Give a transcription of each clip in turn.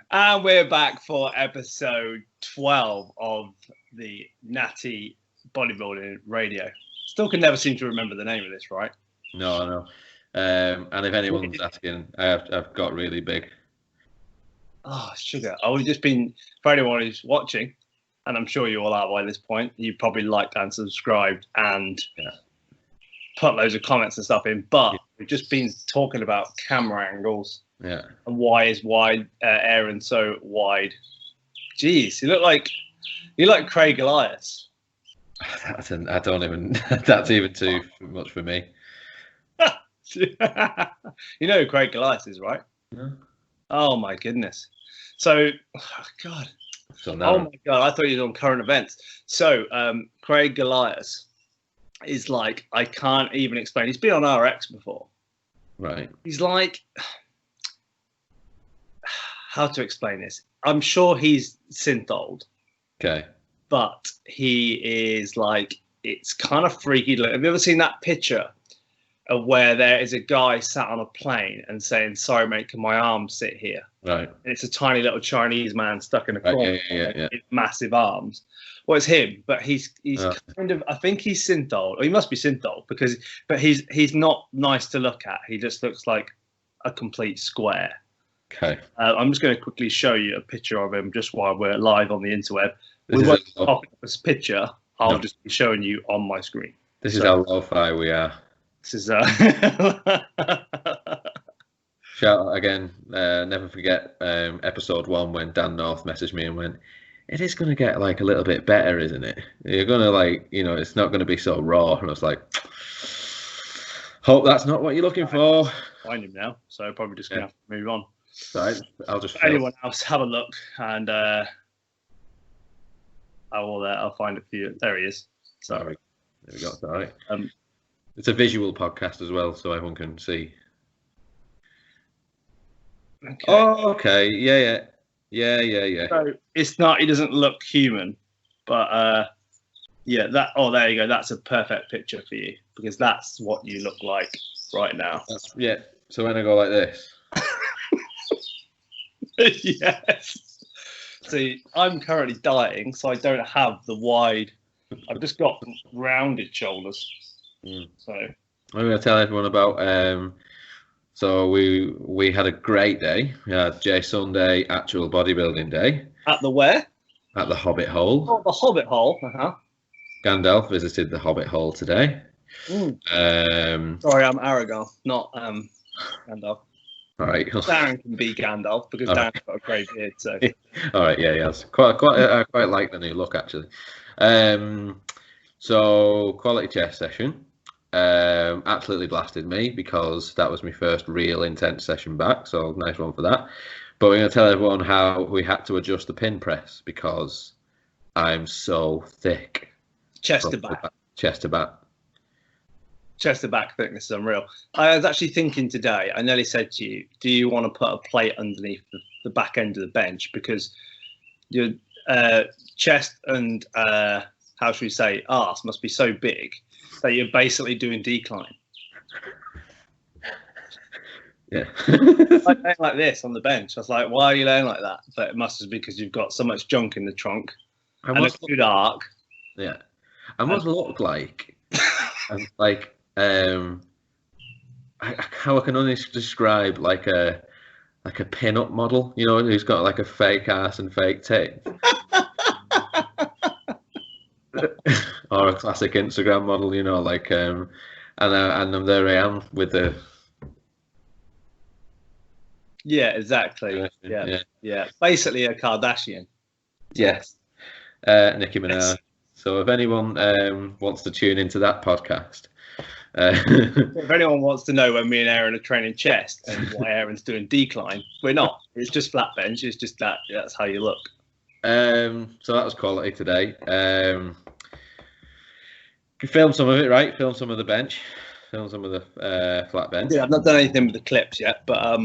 And we're back for episode 12 of the Natty Bodybuilding Radio. Still can never seem to remember the name of this, right? No, I know. And if anyone's asking, I've got really big. Oh, sugar. I would just been, for anyone who's watching, and I'm sure you all are by this point, you probably liked and subscribed and put loads of comments and stuff in. But we've just been talking about camera angles. Yeah. And why is Aeronn so wide? Jeez, you look like Craig Elias. I don't even. That's even too much for me. You know who Craig Elias is, right? Yeah. Oh my goodness. So, oh God. So now, oh my God, I thought you were on current events. So, Craig Elias is like, I can't even explain. He's been on RX before. Right. He's like, how to explain this? I'm sure he's synth old. Okay. But he is like, it's kind of freaky. Look, have you ever seen that picture of where there is a guy sat on a plane and saying, "Sorry, mate, can my arm sit here?" Right. And it's a tiny little Chinese man stuck in a corner with massive arms. Well, it's him, but he's kind of, I think he's synth old. Or he must be synth old but he's not nice to look at. He just looks like a complete square. Okay. I'm just going to quickly show you a picture of him just while we're live on the interweb. This picture, I'll just be showing you on my screen. This is how lo-fi we are. This is shout out again. Never forget episode 1 when Dan North messaged me and went, "It is going to get like a little bit better, isn't it? You're going to like, it's not going to be so raw." And I was like, hope that's not what you're looking for. Find him now, so probably just going to have to move on. Right, I'll just. Anyone else, have a look, and I'll find it for you. There he is. Sorry. There we go. Sorry. It's a visual podcast as well, so everyone can see. Okay. Oh, okay. Yeah. So it's not. He doesn't look human, but that. Oh, there you go. That's a perfect picture for you because that's what you look like right now. So when I go like this. Yes. See, I'm currently dieting, so I don't have the wide. I've just got rounded shoulders. So I'm going to tell everyone about. So we had a great day. We had J Sunday actual bodybuilding day. At the where? At the Hobbit Hole. Oh, the Hobbit Hole. Gandalf visited the Hobbit Hole today. Sorry, I'm Aragorn, not Gandalf. All right. Darren can be Gandalf because Darren's got a great beard. So. All right. Yeah. I quite like the new look actually. So quality chest session. Absolutely blasted me because that was my first real intense session back. So nice one for that. But we're going to tell everyone how we had to adjust the pin press because I'm so thick. Chest to back. Chest to back. Chest to back thickness is unreal. I was actually thinking today, I nearly said to you, do you want to put a plate underneath the back end of the bench because your chest and, how should we say, arse must be so big that you're basically doing decline. Yeah. Like laying like this on the bench. I was like, why are you laying like that? But it must be because you've got so much junk in the trunk and it's too dark. Yeah. I must look like, how I can only describe like a pin-up model, who's got like a fake ass and fake tits. Or a classic Instagram model, and there I am with the. Yeah, exactly. Yeah. Basically a Kardashian. Yes. Nicki Minaj. Yes. So if anyone wants to tune into that podcast. If anyone wants to know when me and Aeronn are training chest and why Aeronn's doing decline, we're not. It's just flat bench. It's just that's how you look. So that was quality today. You filmed some of it, right? Film some of the bench. Film some of the flat bench. Yeah, I've not done anything with the clips yet, but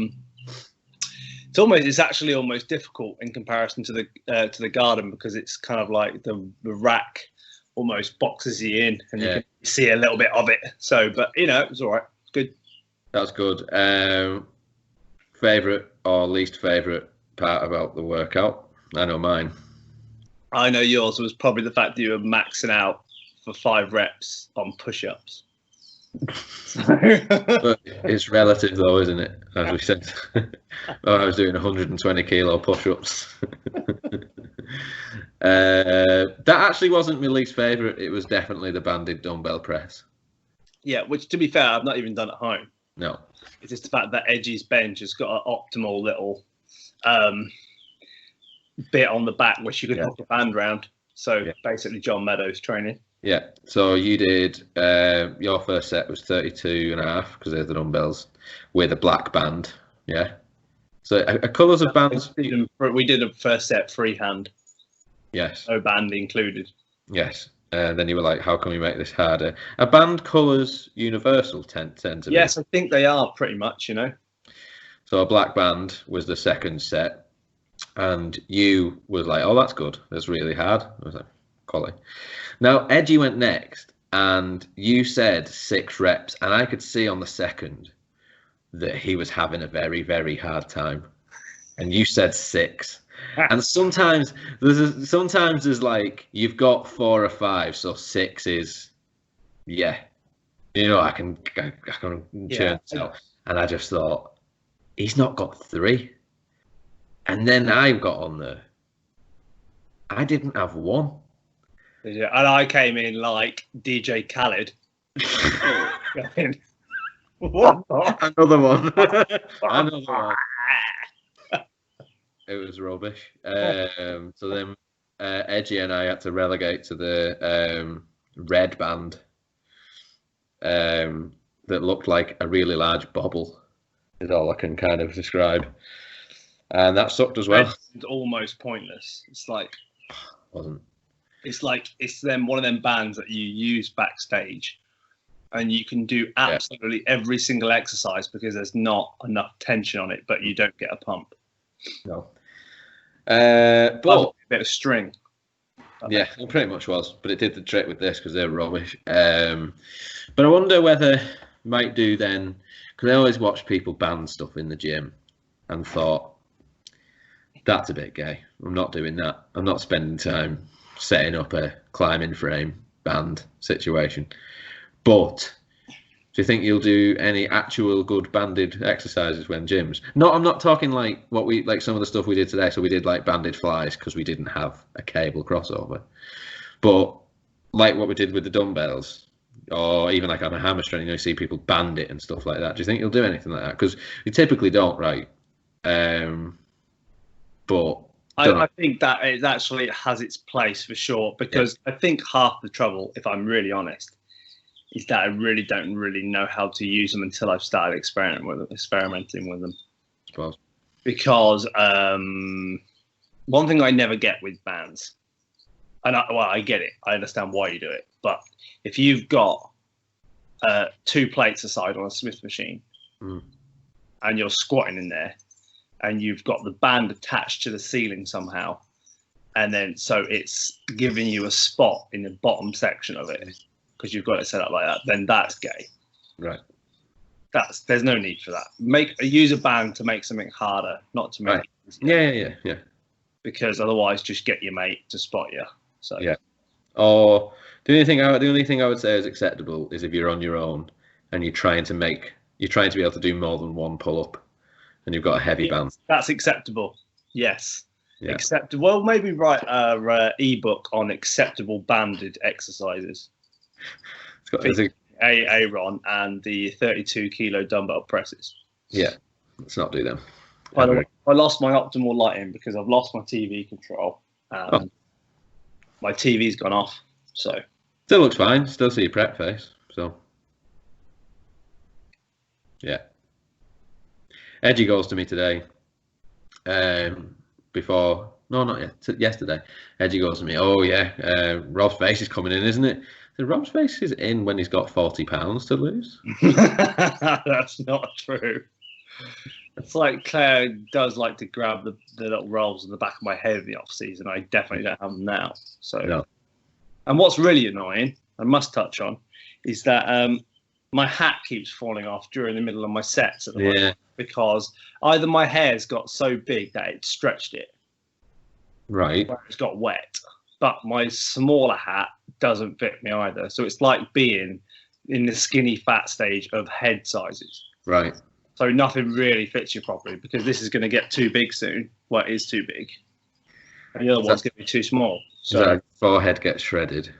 it's actually almost difficult in comparison to the garden because it's kind of like the rack almost boxes you in and you can see a little bit of it. So, but it was all right. It's good. That's good. Favorite or least favorite part about the workout. I know mine. I know yours was probably the fact that you were maxing out for 5 reps on push-ups. But it's relative though, isn't it? As we said. I was doing 120 kilo push-ups. That actually wasn't my least favourite. It was definitely the banded dumbbell press. Yeah, which to be fair, I've not even done at home. No. It's just the fact that Edgy's bench has got an optimal little bit on the back which you can hook a band round. So basically John Meadows training. Yeah. So you did, your first set was 32.5 because they're the dumbbells with a black band. Yeah. So a colours of bands. We did a first set freehand. Yes. No band included. Yes. Then you were like, how can we make this harder? Are band colours universal tend to be? Yes, I think they are pretty much, you know. So a black band was the second set. And you was like, oh, that's good. That's really hard. I was like, quality. Now, Edgy went next. And you said 6 reps. And I could see on the second that he was having a very, very hard time. And you said 6. And sometimes there's like you've got 4 or 5, so 6 is, I can churn this out. And I just thought he's not got 3. And then I got on there. I didn't have 1. And I came in like DJ Khaled. What? Another one. Another one. It was rubbish. So then Edgy and I had to relegate to the red band that looked like a really large bobble, is all I can kind of describe. And that sucked as well. It's almost pointless. It's like wasn't. It's then one of them bands that you use backstage, and you can do absolutely every single exercise because there's not enough tension on it, but you don't get a pump. No. But a bit of string. Yeah, it pretty much was, but it did the trick with this because they're rubbish. But I wonder whether might do then, because I always watch people band stuff in the gym and thought, that's a bit gay. I'm not doing that. I'm not spending time setting up a climbing frame band situation. But do you think you'll do any actual good banded exercises when gyms? No, I'm not talking like some of the stuff we did today. So we did like banded flies because we didn't have a cable crossover. But like what we did with the dumbbells, or even like on a hamstring, you see people band it and stuff like that. Do you think you'll do anything like that? Because you typically don't, right? But I think that it actually has its place for sure, because I think half the trouble, if I'm really honest, is that I really don't know how to use them until I've started experimenting with them. I suppose. Because one thing I never get with bands, and I get it, I understand why you do it, but if you've got 2 plates aside on a Smith machine and you're squatting in there, and you've got the band attached to the ceiling somehow, and then so it's giving you a spot in the bottom section of it because you've got it set up like that, then that's gay. Right. There's no need for that. Use a band to make something harder, not to make it easier. Yeah. Because otherwise, just get your mate to spot you. So yeah. Or the only thing I would say is acceptable is if you're on your own and you're trying to be able to do more than 1 pull up. And you've got a heavy band. That's acceptable. Yes. Yeah. Acceptable. Well, maybe write a ebook on acceptable banded exercises. It's got Aeronn and the 32 kilo dumbbell presses. Yeah. Let's not do them. By the way, I lost my optimal lighting because I've lost my TV control and my TV's gone off. So still looks fine. Still see your prep face. So yeah. Edgy goes to me today. Yesterday. Edgy goes to me, oh yeah, Rob's face is coming in, isn't it? So Rob's face is in when he's got 40 pounds to lose. That's not true. It's like Claire does like to grab the little rolls in the back of my head in the off season. I definitely don't have them now. So no. And what's really annoying, I must touch on, is that my hat keeps falling off during the middle of my sets at the moment. because either my hair's got so big that it stretched it, Right. or it's got wet, but my smaller hat doesn't fit me either. So it's like being in the skinny fat stage of head sizes. Right. So nothing really fits you properly because this is going to get too big soon. Well, it is too big. And the other one's going to be too small. So that forehead gets shredded.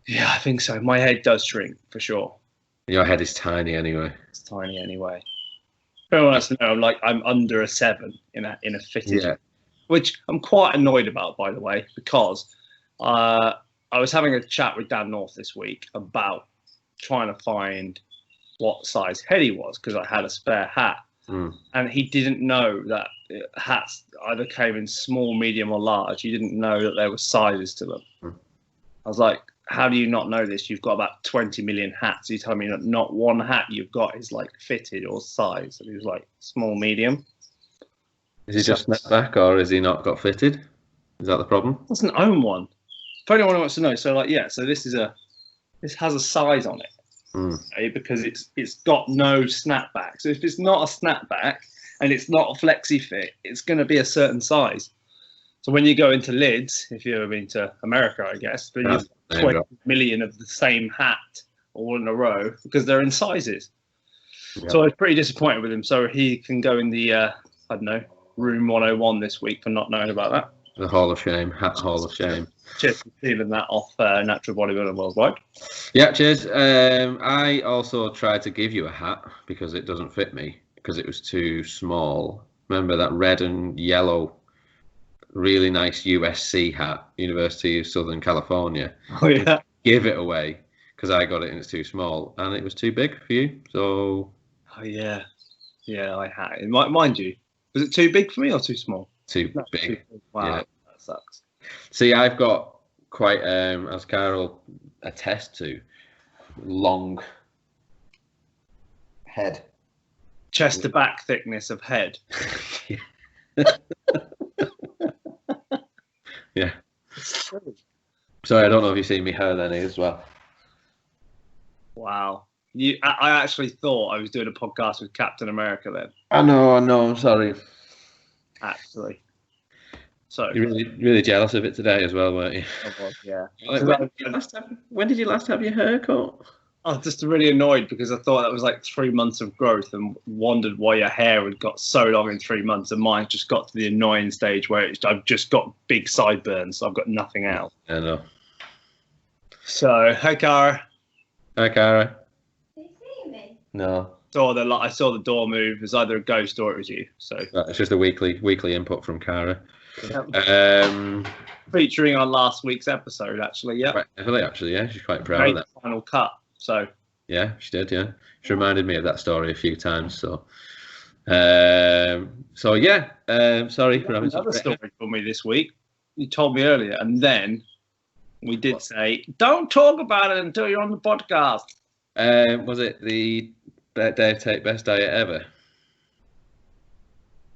Yeah, I think so. My head does shrink for sure. Your head is tiny anyway. It's tiny anyway. Everyone wants to know I'm under a 7 in a fitted, which I'm quite annoyed about, by the way, because I was having a chat with Dan North this week about trying to find what size head he was because I had a spare hat, and he didn't know that hats either came in small, medium, or large. He didn't know that there were sizes to them. I was like, how do you not know this? You've got about 20 million hats. You tell me that not one hat you've got is like fitted or size. And he was like, small, medium. Is he just snapback or is he not got fitted? Is that the problem? Doesn't own one. If anyone wants to know, so like, yeah, so this has a size on it, okay, because it's got no snapback. So if it's not a snapback and it's not a flexi fit, it's going to be a certain size. So when you go into lids, if you've ever been to America, I guess, but you've got 20 million of the same hat all in a row because they're in sizes. Yeah. So I was pretty disappointed with him. So he can go in the, I don't know, room 101 this week for not knowing about that. The Hall of Shame, hat Hall of Shame. Cheers for stealing that off Natural Bodybuilding Worldwide. Yeah, cheers. I also tried to give you a hat because it doesn't fit me because it was too small. Remember that red and yellow, really nice USC hat, University of Southern California. Oh yeah. Give it away because I got it and it's too small and it was too big for you. So. Oh yeah, yeah, I had it. Mind you, was it too big for me or too small? Too big. Wow, yeah. That sucks. See, I've got quite, as Carol attests to, long head. Chest to back thickness of head. Yeah. Sorry, I don't know if you've seen me hair then as well. Wow. I actually thought I was doing a podcast with Captain America then. I know, I'm sorry. Actually. So you're really jealous of it today as well, weren't you? I was, yeah. When did you last have your hair cut? I was just really annoyed because I thought that was like 3 months of growth and wondered why your hair had got so long in 3 months and mine just got to the annoying stage where I've just got big sideburns, so I've got nothing else. I know. So, hey, Cara. Hi, Cara. Can you see me? No. I saw the door move. It was either a ghost or it was you. So it's just a weekly input from Cara. Yep. Featuring on last week's episode, actually. Yeah. Quite heavily, actually. Yeah, she's quite proud of that. Final cut. So. Yeah, she did. Yeah, she reminded me of that story a few times. So. Sorry for having another story for me this week. You told me earlier, and then we did say, "Don't talk about it until you're on the podcast." Was it the Dave Tate best diet ever?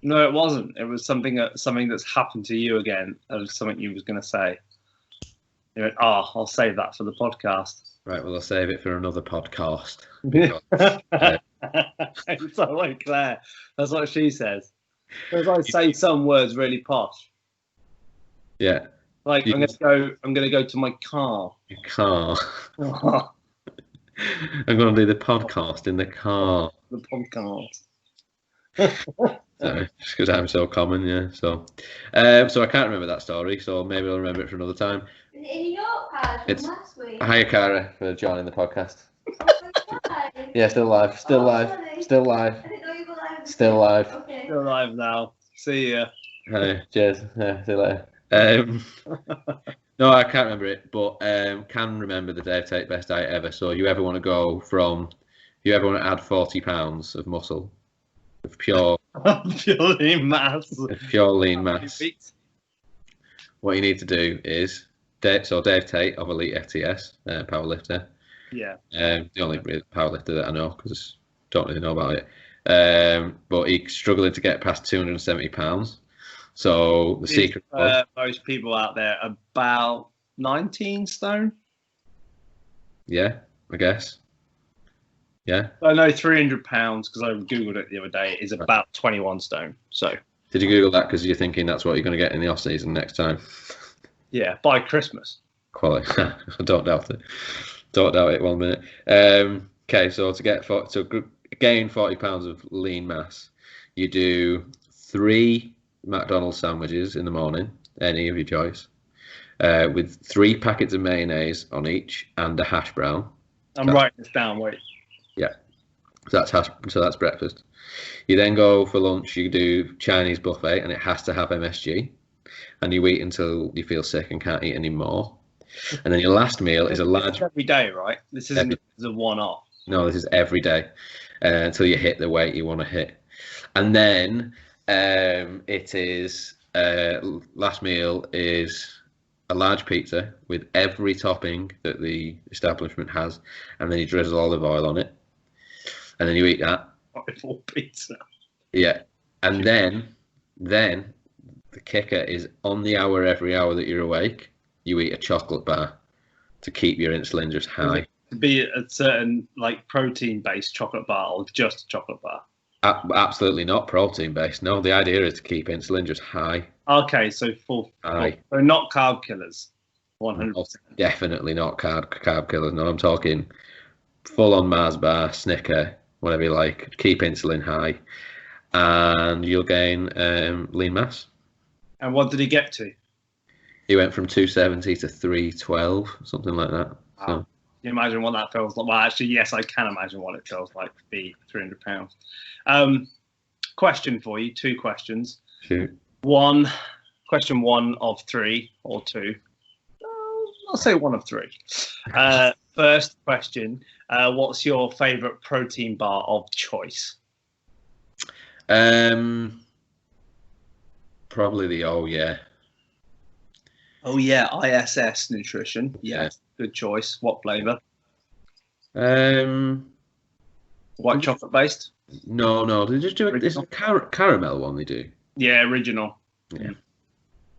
No, it wasn't. It was something that's happened to you again. That was something you was going to say. You went, I'll save that for the podcast. Right, well, I'll save it for another podcast. It's so like Claire. That's what she says. Because I say some words really posh. Yeah. Like I'm gonna go to my car. Your car. I'm going to do the podcast in the car. The podcast. So, just because I'm so common, yeah. So I can't remember that story. So maybe I'll remember it for another time. Is it in your card from last week? Hiya, Cara, for joining the podcast. Oh, yeah, still live. Still live. Sorry. Still live. I didn't know you were live. Still live. Okay. Still alive now. See ya. Hi, cheers. Yeah, see you later. No, I can't remember it, but can remember the Dave Tate best diet ever. So you ever want to add 40 pounds of muscle, of pure lean mass. Pure lean mass. What you need to do is Dave Tate of Elite FTS, powerlifter. Yeah. The only powerlifter that I know because don't really know about it. But he's struggling to get past 270 pounds. So the secret was, most people out there about 19 stone. Yeah, I guess. Yeah. I know £300 because I googled it the other day is about 21 stone. So. Did you Google that because you're thinking that's what you're going to get in the off season next time? Yeah, by Christmas. Quality. I don't doubt it. Don't doubt it 1 minute. Okay, so to gain 40 pounds of lean mass, you do 3 McDonald's sandwiches in the morning, any of your choice, with 3 packets of mayonnaise on each and a hash brown. I'm writing this down. Wait. Yeah. So that's breakfast. You then go for lunch. You do Chinese buffet, and it has to have MSG. And you eat until you feel sick and can't eat anymore. And then your last meal is a large. Every day, right? This isn't a one-off. No, this is every day until you hit the weight you want to hit. And then it is last meal is a large pizza with every topping that the establishment has, and then you drizzle olive oil on it, and then you eat that. Full pizza. Yeah, and then the kicker is on the hour every hour that you're awake, you eat a chocolate bar to keep your insulin just high. To be a certain like protein-based chocolate bar or just a chocolate bar? Absolutely not protein-based. No, the idea is to keep insulin just high. Okay, so full. So not carb killers. 100%. No, definitely not carb killers. No, I'm talking full-on Mars bar, Snicker, whatever you like. Keep insulin high, and you'll gain lean mass. And what did he get to? He went from 270 to 312, something like that. Wow. So. Can you imagine what that feels like? Well, actually, yes, I can imagine what it feels like to be £300. Question for you, 2 questions. Shoot. Question 1 of 3 or 2. I'll say 1 of 3. First question, what's your favourite protein bar of choice? Probably the Oh Yeah ISS Nutrition. Yeah, good choice. What flavour? White chocolate based? No. They just do it. This is a caramel one they do. Yeah, original. Yeah.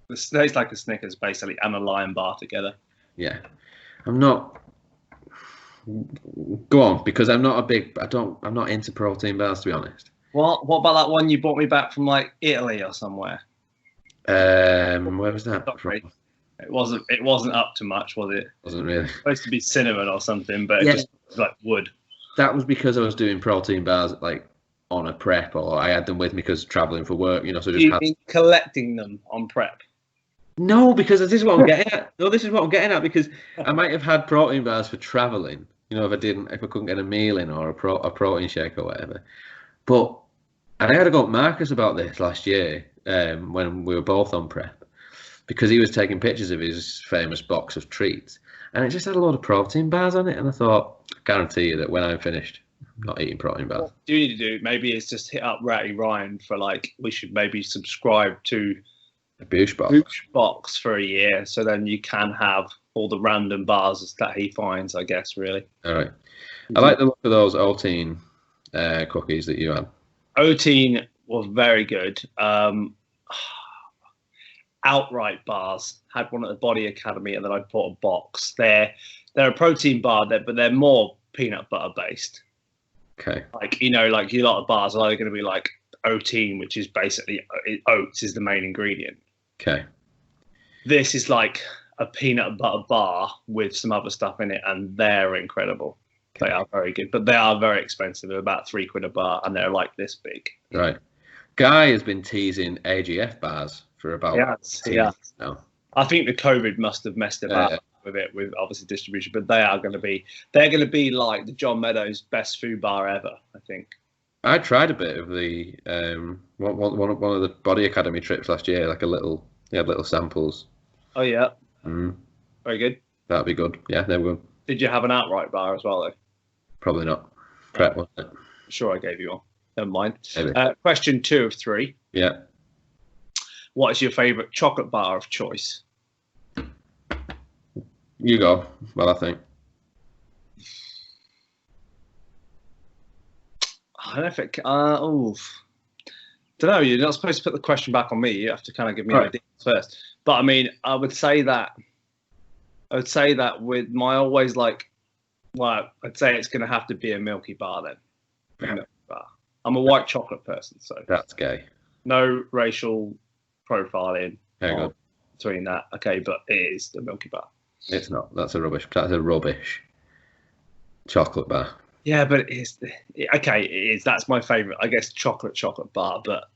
It tastes like a Snickers basically and a Lion bar together. Yeah. I'm not. Go on, because I'm not I'm not into protein bars, to be honest. What about that one you brought me back from like Italy or somewhere? Where was that from? It wasn't up to much, was it? Wasn't really. It was supposed to be cinnamon or something, but it just was like wood. That was because I was doing protein bars like on a prep, or I had them with me because traveling for work, so just been collecting them on prep. No, because this is what I'm getting at. No, this is what I'm getting at, because I might have had protein bars for traveling, if I couldn't get a meal in or a protein shake or whatever. But I had to go to Marcus about this last year when we were both on prep, because he was taking pictures of his famous box of treats, and it just had a lot of protein bars on it, and I thought, I guarantee you that when I'm finished, I'm not eating protein bars. What you need to do maybe is just hit up Ratty Ryan for we should maybe subscribe to a Boosh box for a year, so then you can have all the random bars that he finds, I guess, really. All right. I like the look of those Oteen cookies that you had. Oteen was very good. Outright bars had one at the Body Academy, and then I bought a box. They're a protein bar, but they're more peanut butter based. Okay. Like a lot of bars are either going to be like Oteen, which is basically oats is the main ingredient. Okay. This is like a peanut butter bar with some other stuff in it, and they're incredible. Okay. They are very good, but they are very expensive. They're about £3 a bar, and they're like this big. Right. Guy has been teasing AGF bars for about now. I think the COVID must have messed it up with obviously distribution, but they're going to be like the John Meadows best food bar ever, I think. I tried a bit of the one of the Body Academy trips last year, like little samples. Oh yeah. Mm. Very good. That'd be good. Yeah, they were good. Did you have an outright bar as well though? Probably not. Prep, wasn't it? Sure, I gave you one. Never mind. Maybe. Question 2 of 3. Yeah. What is your favourite chocolate bar of choice? You go. Well, I think. I don't know if it. Don't know. You're not supposed to put the question back on me. You have to kind of give me ideas first. But I mean, I would say that with my always Well, I'd say it's going to have to be a Milky Bar then. A Milky Bar. I'm a white chocolate person, so That's gay. no racial profiling Very good. between that. Okay, but it is the Milky Bar. It's not. That's a rubbish chocolate bar. Yeah, but it is. Okay, it is. That's my favourite. I guess chocolate bar, but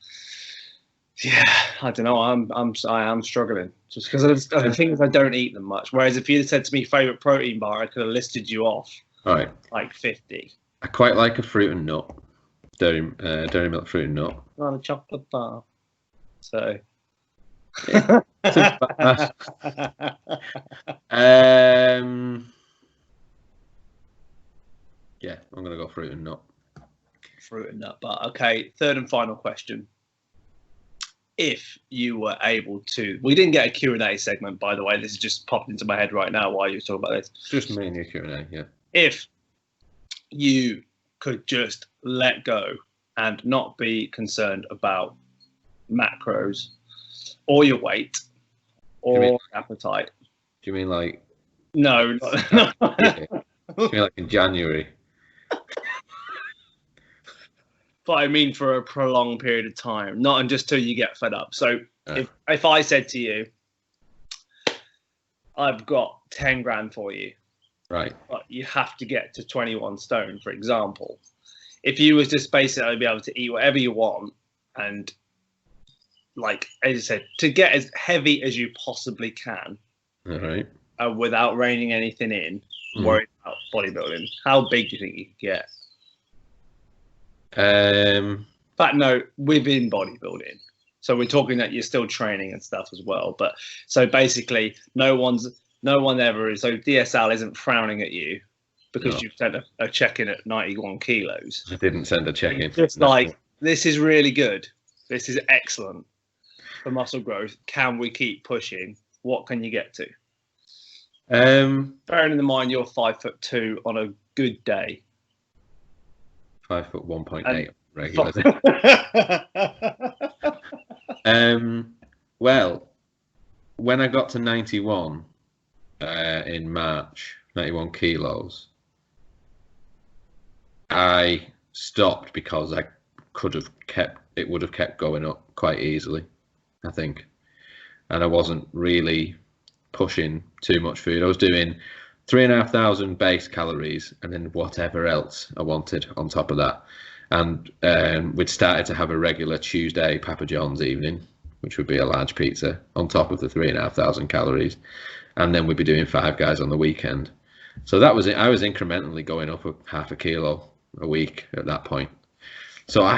yeah, I don't know. I am struggling just because of the things I don't eat them much. Whereas if you'd have said to me favourite protein bar, I could have listed you off. All right. Like 50. I quite like a fruit and nut. Dairy milk fruit and nut. On a chocolate bar. So. Yeah, I'm gonna go fruit and nut. Fruit and nut bar. Okay, third and final question. If you were able to, we didn't get a Q&A segment, by the way. This is just popped into my head right now while you were talking about this. Just me and your Q&A, yeah. If you could just let go and not be concerned about macros or your weight or appetite. Do you mean like? No. Do you mean like in January? But I mean for a prolonged period of time, not just till you get fed up. So if I said to you, I've got 10 grand for you, right? But you have to get to 21 stone, for example. If you was just basically be able to eat whatever you want and, like, as I said, to get as heavy as you possibly can, all right, without reining anything in, worried about bodybuilding, how big do you think you could get? But no, within bodybuilding. So we're talking that you're still training and stuff as well. But so basically, no one ever is. So DSL isn't frowning at you because you've sent a check in at 91 kilos. I didn't send a check in. Just like, this is really good. This is excellent for muscle growth. Can we keep pushing? What can you get to? Bearing in mind you're 5'2" on a good day. 5'1.8" regular. Well, when I got to 91 in March, 91 kilos, I stopped because I would have kept going up quite easily, I think, and I wasn't really pushing too much food. I was doing 3,500 base calories and then whatever else I wanted on top of that. And we'd started to have a regular Tuesday Papa John's evening, which would be a large pizza on top of the 3,500 calories. And then we'd be doing Five Guys on the weekend. So that was it. I was incrementally going up half a kilo a week at that point. So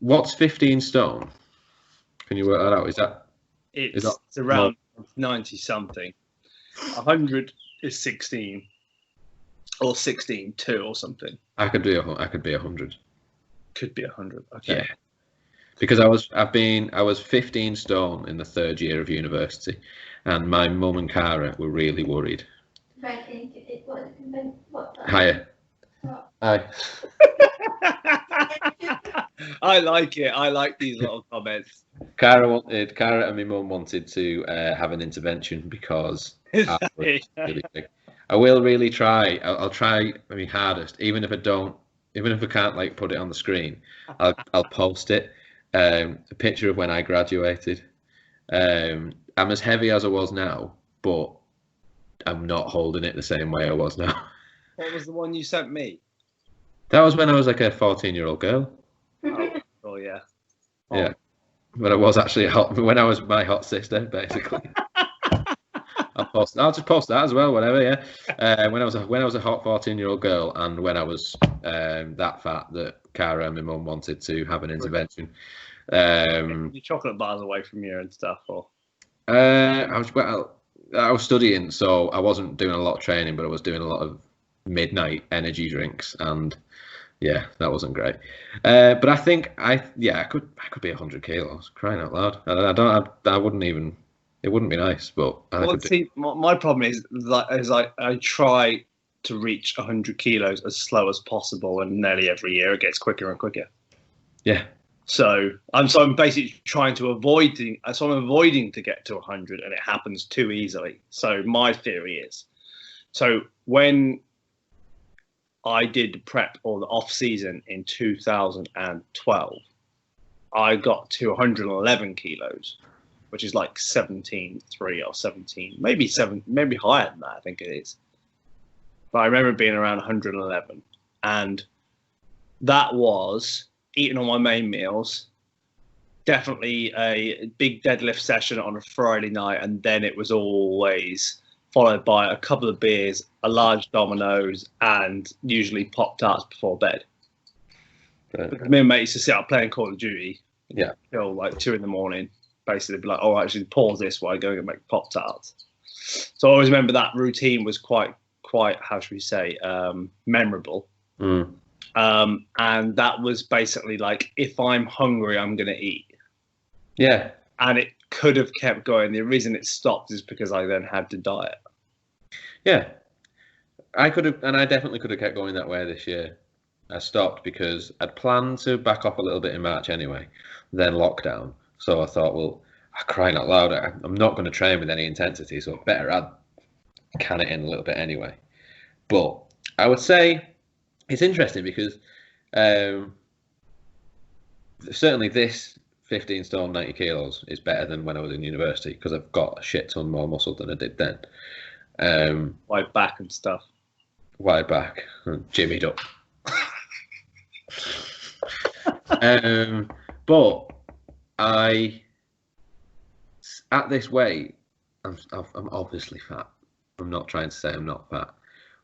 what's 15 stone? Can you work that out? It's around 90 something. 100 is 16 or 16.2 or something. I could be 100. Could be 100. Okay. Yeah. Because I was 15 stone in the third year of university, and my mum and Cara were really worried. Higher. Aye. I like it. I like these little comments. Cara and my mum wanted to have an intervention because I was really big. I will really try. I'll try my hardest, even if I can't like put it on the screen. I'll post it. A picture of when I graduated. I'm as heavy as I was now, but I'm not holding it the same way I was now. What was the one you sent me? That was when I was like a 14-year-old girl. Oh yeah. Oh. Yeah. But I was actually when I was my hot sister, basically. I'll just post that as well, whatever. Yeah. When I was a hot 14-year-old girl, and when I was that fat that Cara and my mum wanted to have an intervention. Your chocolate bars away from you and stuff, or? I was studying, so I wasn't doing a lot of training, but I was doing a lot of midnight energy drinks, and yeah, that wasn't great. But I think I could be 100 kilos, crying out loud. I wouldn't even. It wouldn't be nice, but my problem is I try to reach 100 kilos as slow as possible, and nearly every year it gets quicker and quicker. Yeah, So I'm basically trying to avoid I'm avoiding to get to 100, and it happens too easily. So my theory is, so when I did the prep or the off season in 2012, I got to 111 kilos, which is like 17.3 or 17, maybe higher than that, I think it is. But I remember being around 111, and that was eating all my main meals, definitely a big deadlift session on a Friday night, and then it was always followed by a couple of beers, a large Domino's, and usually Pop-Tarts before bed. Because me and mate used to sit up playing Call of Duty till like 2 a.m, basically be like, oh, actually pause this while I go and make Pop-Tarts. So I always remember that routine was quite, how should we say, memorable. And that was basically like, if I'm hungry, I'm going to eat. Yeah. And it could have kept going. The reason it stopped is because I then had to diet. Yeah. I could have, and I definitely could have kept going that way this year. I stopped because I'd planned to back off a little bit in March anyway, then lockdown. So I thought, well, crying out loud, I'm not going to train with any intensity, so better add can it in a little bit anyway. But I would say it's interesting because certainly this 15 stone, 90 kilos is better than when I was in university because I've got a shit ton more muscle than I did then. Wide back and stuff. Wide back and jimmied up. But at this weight, I'm obviously fat. I'm not trying to say I'm not fat.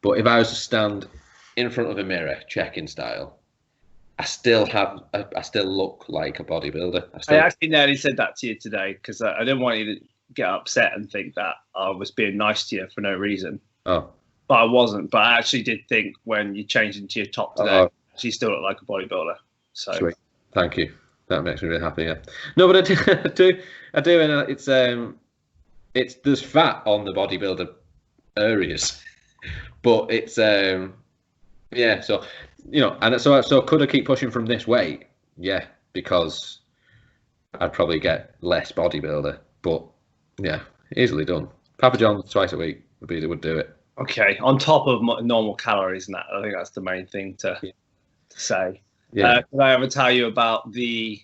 But if I was to stand in front of a mirror, check-in style, I still look like a bodybuilder. I actually nearly said that to you today because I didn't want you to get upset and think that I was being nice to you for no reason. Oh. But I wasn't. But I actually did think when you changed into your top today, you still look like a bodybuilder. So sweet. Thank you. That makes me really happy. Yeah. No, but I do, and it's there's fat on the bodybuilder areas, but it's yeah. So and so could I keep pushing from this weight? Yeah, because I'd probably get less bodybuilder, but yeah, easily done. Papa John's twice a week would do it. Okay, on top of normal calories and that, I think that's the main thing to say. Yeah. Did I ever tell you about the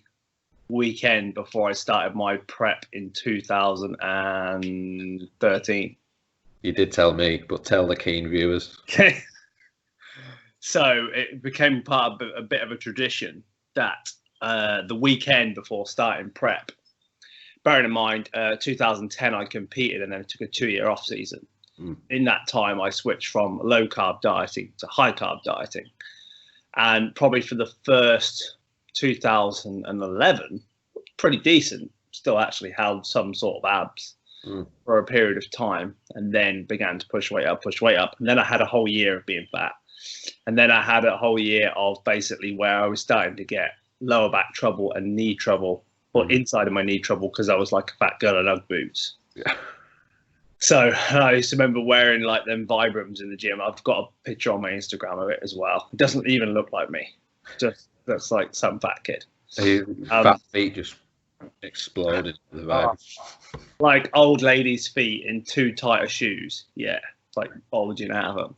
weekend before I started my prep in 2013? You did tell me, but tell the keen viewers. Okay. So it became part of a bit of a tradition that the weekend before starting prep, bearing in mind 2010 I competed and then took a 2-year off season. In that time I switched from low carb dieting to high carb dieting, and probably for the first 2011 pretty decent, still actually held some sort of abs for a period of time, and then began to push weight up, and then I had a whole year of being fat, and then I had a whole year of basically where I was starting to get lower back trouble and knee trouble, or inside of my knee trouble, because I was like a fat girl in Ugg boots. Yeah. So I used to remember wearing like them Vibrams in the gym. I've got a picture on my Instagram of it as well. It doesn't even look like me. Just that's like some fat kid. Fat feet just exploded. Like old ladies' feet in too tight of shoes. Yeah, like bulging out of them.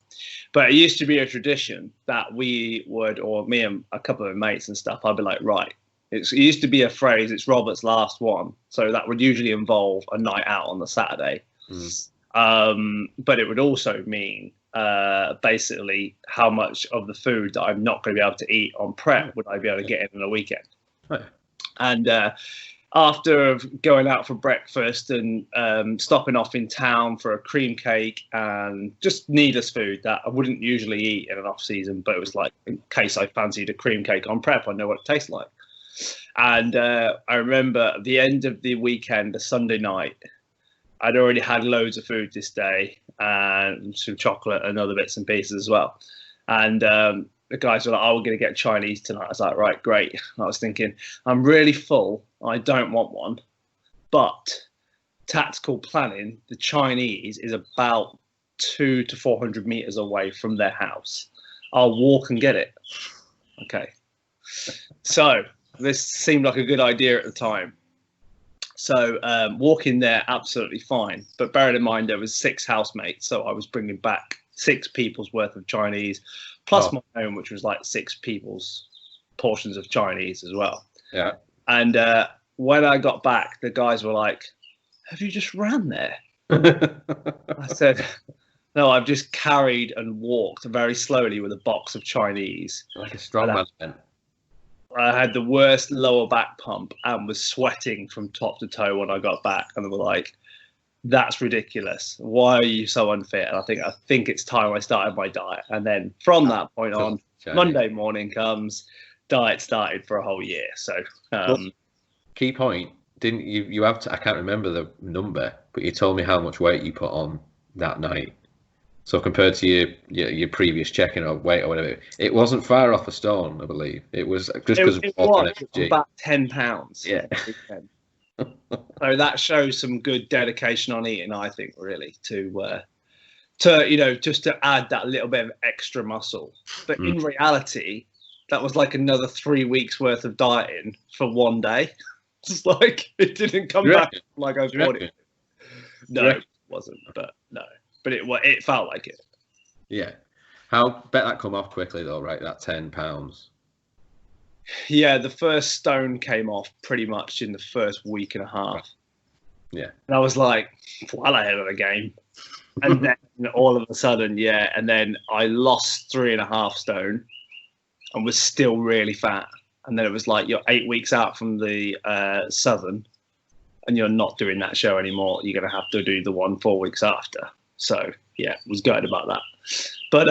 But it used to be a tradition that we would, or me and a couple of mates and stuff, I'd be like, right. It used to be a phrase, it's Robert's last one. So that would usually involve a night out on the Saturday. But it would also mean basically how much of the food that I'm not going to be able to eat on prep would I be able to get in a weekend. Right. And after going out for breakfast and stopping off in town for a cream cake and just needless food that I wouldn't usually eat in an off season, but it was like in case I fancied a cream cake on prep, I know what it tastes like. And I remember at the end of the weekend, the Sunday night, I'd already had loads of food this day and some chocolate and other bits and pieces as well. And the guys were like, oh, we're going to get Chinese tonight. I was like, right, great. And I was thinking, I'm really full. I don't want one. But tactical planning, the Chinese is about 200 to 400 meters away from their house. I'll walk and get it. Okay. So this seemed like a good idea at the time. So walking there, absolutely fine. But bearing in mind, there was 6 housemates, so I was bringing back 6 people's worth of Chinese, plus my own, which was like 6 people's portions of Chinese as well. Yeah. And when I got back, the guys were like, "Have you just ran there?" I said, "No, I've just carried and walked very slowly with a box of Chinese." Like a strong man. I had the worst lower back pump and was sweating from top to toe when I got back. And they were like, "That's ridiculous. Why are you so unfit?" And I think it's time I started my diet. And then from that point on, Monday morning comes, diet started for a whole year. So key point, didn't you have to, I can't remember the number, but you told me how much weight you put on that night. So compared to your previous checking of weight or whatever, it wasn't far off a stone, I believe. It was just because it was about 10 pounds. Yeah. So that shows some good dedication on eating, I think, really, to just to add that little bit of extra muscle. But in reality, that was like another 3 weeks worth of dieting for one day. It's like it didn't come back like I thought it. No, it wasn't. But no. But it felt like it. Yeah. Bet that come off quickly though, right? That 10 pounds. Yeah, the first stone came off pretty much in the first week and a half. Yeah. And I was like, well ahead of the game. And then all of a sudden, and then I lost 3.5 stone and was still really fat. And then it was like, you're 8 weeks out from the Southern and you're not doing that show anymore. You're going to have to do the one 4 weeks after. So was gutted about that. But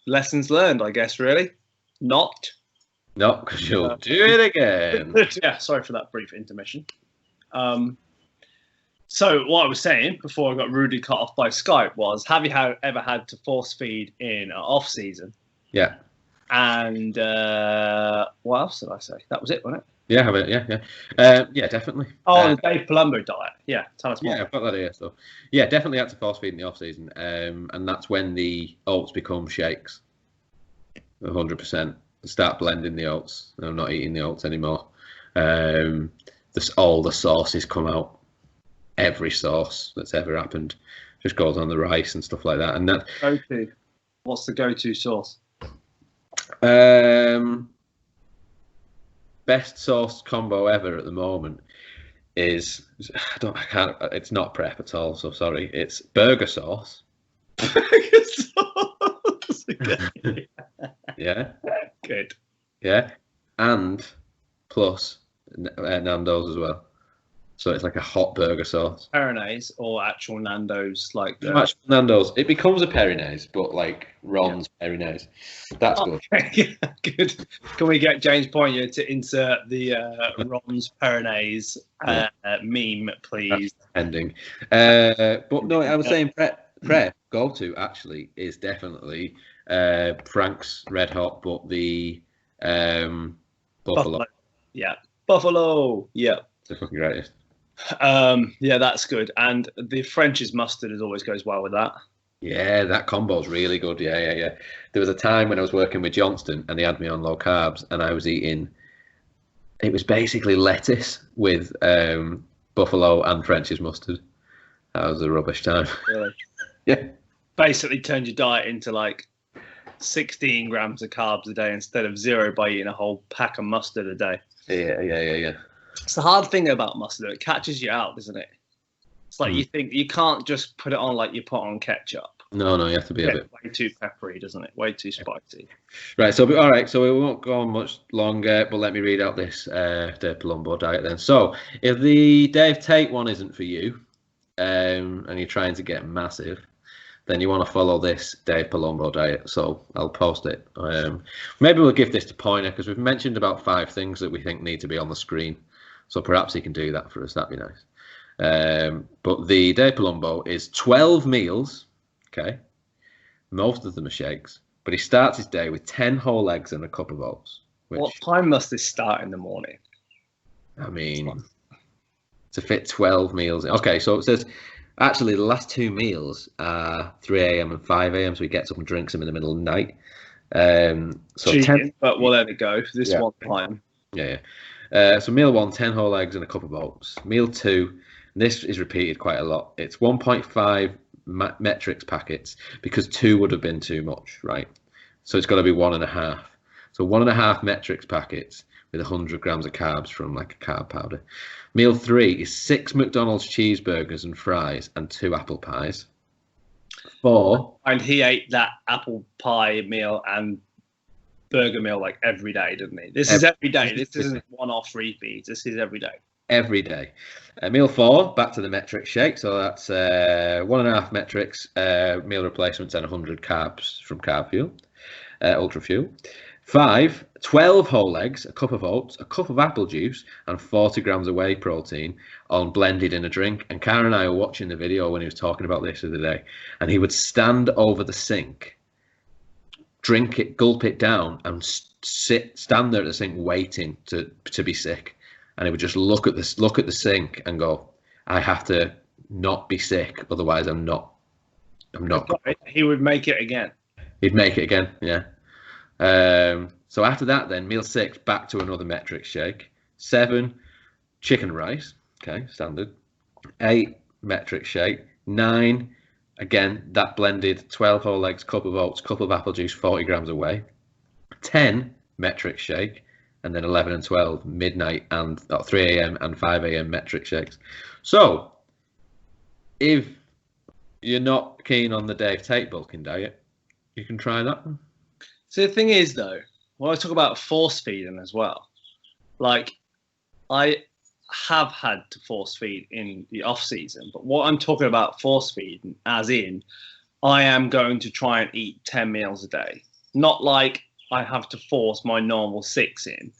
lessons learned, I guess, really. Not because you'll do it again. Yeah, sorry for that brief intermission. So what I was saying before I got rudely cut off by Skype was, have you ever had to force feed in off season? Yeah. And what else did I say? That was it, wasn't it? Yeah, yeah, definitely. Oh, the Dave Palumbo diet. Yeah, tell us more. Yeah, I've got that here. So, yeah, definitely had to force feed in the off season, and that's when the oats become shakes. 100%. Start blending the oats. I'm not eating the oats anymore. All the sauces come out. Every sauce that's ever happened just goes on the rice and stuff like that. And that. Go-to. What's the go-to sauce? Best sauce combo ever at the moment is it's not prep at all, so sorry. It's burger sauce. Burger sauce. Yeah. Good. Yeah. And plus Nando's as well. So it's like a hot burger sauce. Peronaise or actual Nando's, like actual Nando's. It becomes a Peronaise, but like Ron's Peronaise. That's good. Yeah, good. Can we get James Pointer to insert the Ron's Peronaise meme, please? That's pending. But no, I was saying prep go-to actually is definitely Frank's Red Hot, but the Buffalo. Yeah, Buffalo. Yeah, it's the fucking greatest. Yeah, that's good. And the French's mustard always goes well with that. Yeah, that combo's really good. Yeah. There was a time when I was working with Johnston and they had me on low carbs and I was eating, it was basically lettuce with buffalo and French's mustard. That was a rubbish time. Really? Yeah. Basically turned your diet into like 16 grams of carbs a day instead of 0 by eating a whole pack of mustard a day. Yeah. It's the hard thing about mustard. It catches you out, doesn't it? It's like you think you can't just put it on like you put on ketchup. No, you have to be a bit way too peppery, doesn't it? Way too spicy. Right. So all right. So we won't go on much longer, but let me read out this Dave Palumbo diet then. So if the Dave Tate one isn't for you, and you're trying to get massive, then you want to follow this Dave Palumbo diet. So I'll post it. Maybe we'll give this to Pointer because we've mentioned about 5 things that we think need to be on the screen. So perhaps he can do that for us. That'd be nice. But the Dave Palumbo is 12 meals. Okay. Most of them are shakes. But he starts his day with 10 whole eggs and a cup of oats. What time must this start in the morning? I mean, to fit 12 meals. Okay, so it says, actually, the last 2 meals are 3 a.m. and 5 a.m. So he gets up and drinks them in the middle of the night. So cheating, but we'll let it go for this one time. Yeah, yeah. So meal 1, 10 whole eggs and a couple of oats. Meal 2, this is repeated quite a lot. It's 1.5 metrics packets because 2 would have been too much, right? So it's got to be 1.5. So 1.5 metrics packets with 100 grams of carbs from like a carb powder. Meal 3 is 6 McDonald's cheeseburgers and fries and 2 apple pies. 4. And he ate that apple pie meal and burger meal like every day, didn't he? This is every day. This isn't one-off refeeds. This is every day. Every day. Meal 4, back to the metric shake. So that's 1.5 metrics, meal replacements and 100 carbs from Carb Fuel, Ultra Fuel. 5, 12 whole eggs, a cup of oats, a cup of apple juice, and 40 grams of whey protein, all blended in a drink. And Karen and I were watching the video when he was talking about this the other day, and he would stand over the sink, drink it, gulp it down, and stand there at the sink waiting to be sick. And he would just look at the sink and go, "I have to not be sick, otherwise I'm not." He would make it again. He'd make it again, yeah. So after that, then meal 6, back to another metric shake. 7, chicken rice, okay, standard. 8, metric shake. 9, again, that blended 12 whole eggs, cup of oats, cup of apple juice, 40 grams of whey. 10, metric shake. And then 11 and 12, midnight and 3 a.m. and 5 a.m. metric shakes. So if you're not keen on the Dave Tate bulking diet, you can try that one. So the thing is, though, when I talk about force feeding as well, like I have had to force feed in the off season, but what I'm talking about force feeding, as in, I am going to try and eat 10 meals a day, not like I have to force my normal 6 in.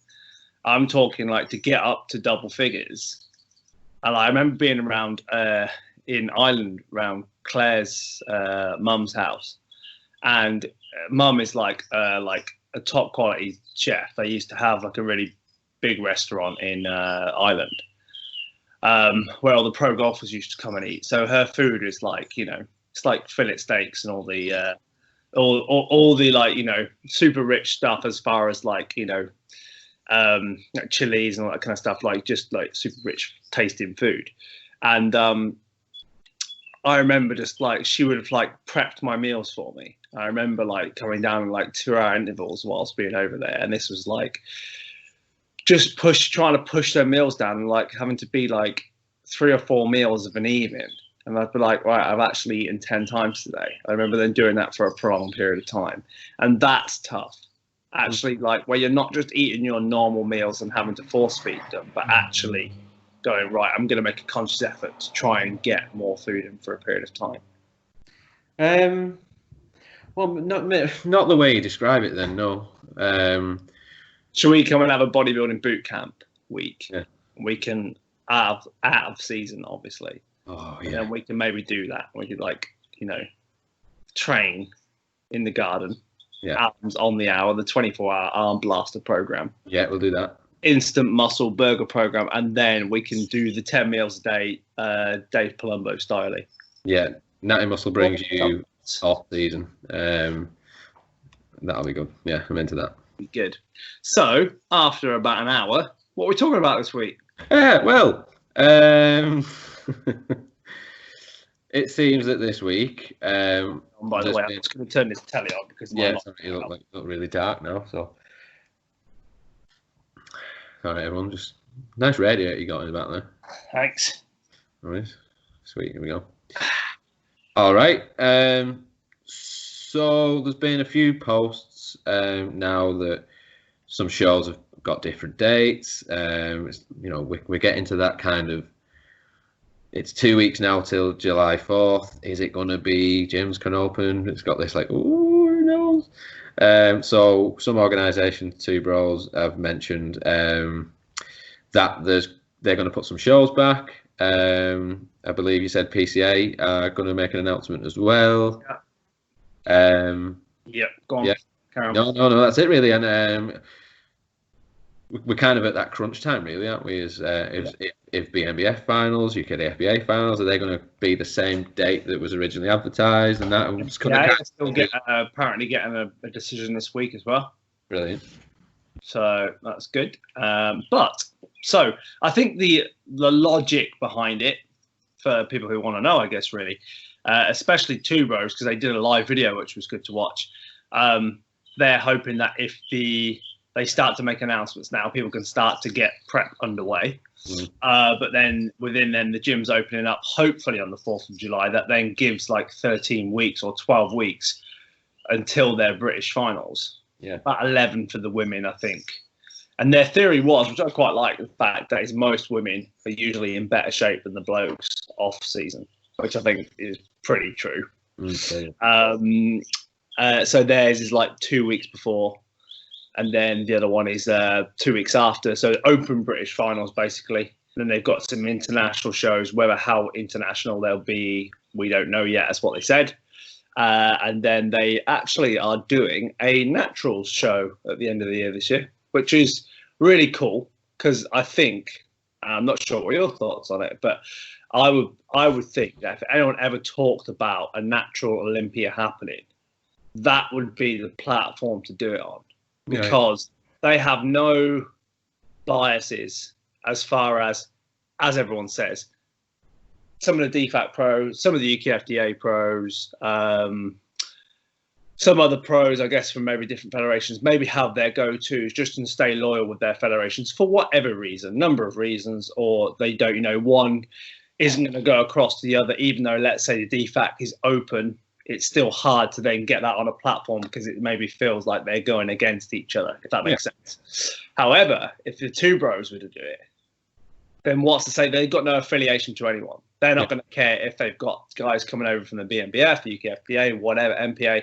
I'm talking like to get up to double figures. And I remember being around in Ireland, around Claire's mum's house, and mum is like a top quality chef. They used to have like a really big restaurant in Ireland, where all the pro golfers used to come and eat. So her food is like, you know, it's like fillet steaks and all the all the like, you know, super rich stuff as far as like, you know, chilies and all that kind of stuff, like just like super rich tasting food. And I remember just like she would have like prepped my meals for me. I remember like coming down in like 2-hour intervals whilst being over there, and this was like just trying to push their meals down, and like having to be like 3 or 4 meals of an evening. And I'd be like, right, I've actually eaten 10 times today. I remember then doing that for a prolonged period of time. And that's tough. Actually, like where you're not just eating your normal meals and having to force feed them, but actually going, right, I'm going to make a conscious effort to try and get more food in for a period of time. Well, not the way you describe it then, no. Should we come and have a bodybuilding boot camp week? Yeah. We can, out of season, obviously. Oh, yeah. And we can maybe do that. We could, like, you know, train in the garden. Yeah. Arms on the hour, the 24-hour arm blaster program. Yeah, we'll do that. Instant muscle burger program, and then we can do the 10 meals a day, Dave Palumbo style. Yeah, Natty Muscle brings you off season. That'll be good. Yeah, I'm into that. Good. So after about an hour, what are we talking about this week? Well, it seems that this week. By the way, I'm just going to turn this telly on because it look really dark now. So, all right, everyone, just nice radiator you got in the back there. Thanks. All right, sweet. Here we go. All right. So there's been a few posts now that some shows have got different dates. You know, we're getting to that kind of. It's 2 weeks now till July 4th. Is it going to be gyms can open? It's got this like, ooh, who knows? So some organisations, Two Bros, have mentioned that they're going to put some shows back. I believe you said PCA are going to make an announcement as well. Yeah. Go on. Yeah. No, that's it really. And we're kind of at that crunch time, really, aren't we? If BNBF finals, UK FBA finals, are they going to be the same date that was originally advertised? And that was still apparently getting a decision this week as well. Brilliant. So that's good. So I think the logic behind it for people who want to know, I guess, really, especially Two Bros, because they did a live video, which was good to watch. They're hoping that if they start to make announcements now, people can start to get prep underway. But then the gym's opening up, hopefully on the 4th of July. That then gives like 13 weeks or 12 weeks until their British finals. Yeah, about 11 for the women, I think. And their theory was, which I quite like, the fact that is most women are usually in better shape than the blokes off season, which I think is pretty true. So theirs is like 2 weeks before, and then the other one is 2 weeks after. So open British finals, basically. And then they've got some international shows. Whether how international they'll be, we don't know yet. That's what they said. And then they actually are doing a naturals show at the end of the year this year, which is really cool, because I think, I'm not sure what your thoughts on it, but I would think that if anyone ever talked about a natural Olympia happening, that would be the platform to do it on, because they have no biases as far as everyone says. Some of the DFAC pros, some of the UKFDA pros, some other pros, I guess, from maybe different federations, maybe have their go-tos just to stay loyal with their federations for whatever reason, number of reasons, or they don't, one isn't going to go across to the other, even though, let's say, the DFAC is open. It's still hard to then get that on a platform because it maybe feels like they're going against each other, if that makes sense. However, if the Two Bros were to do it, then what's to say they've got no affiliation to anyone? They're not going to care if they've got guys coming over from the BNBF, the UKFDA, whatever, MPA.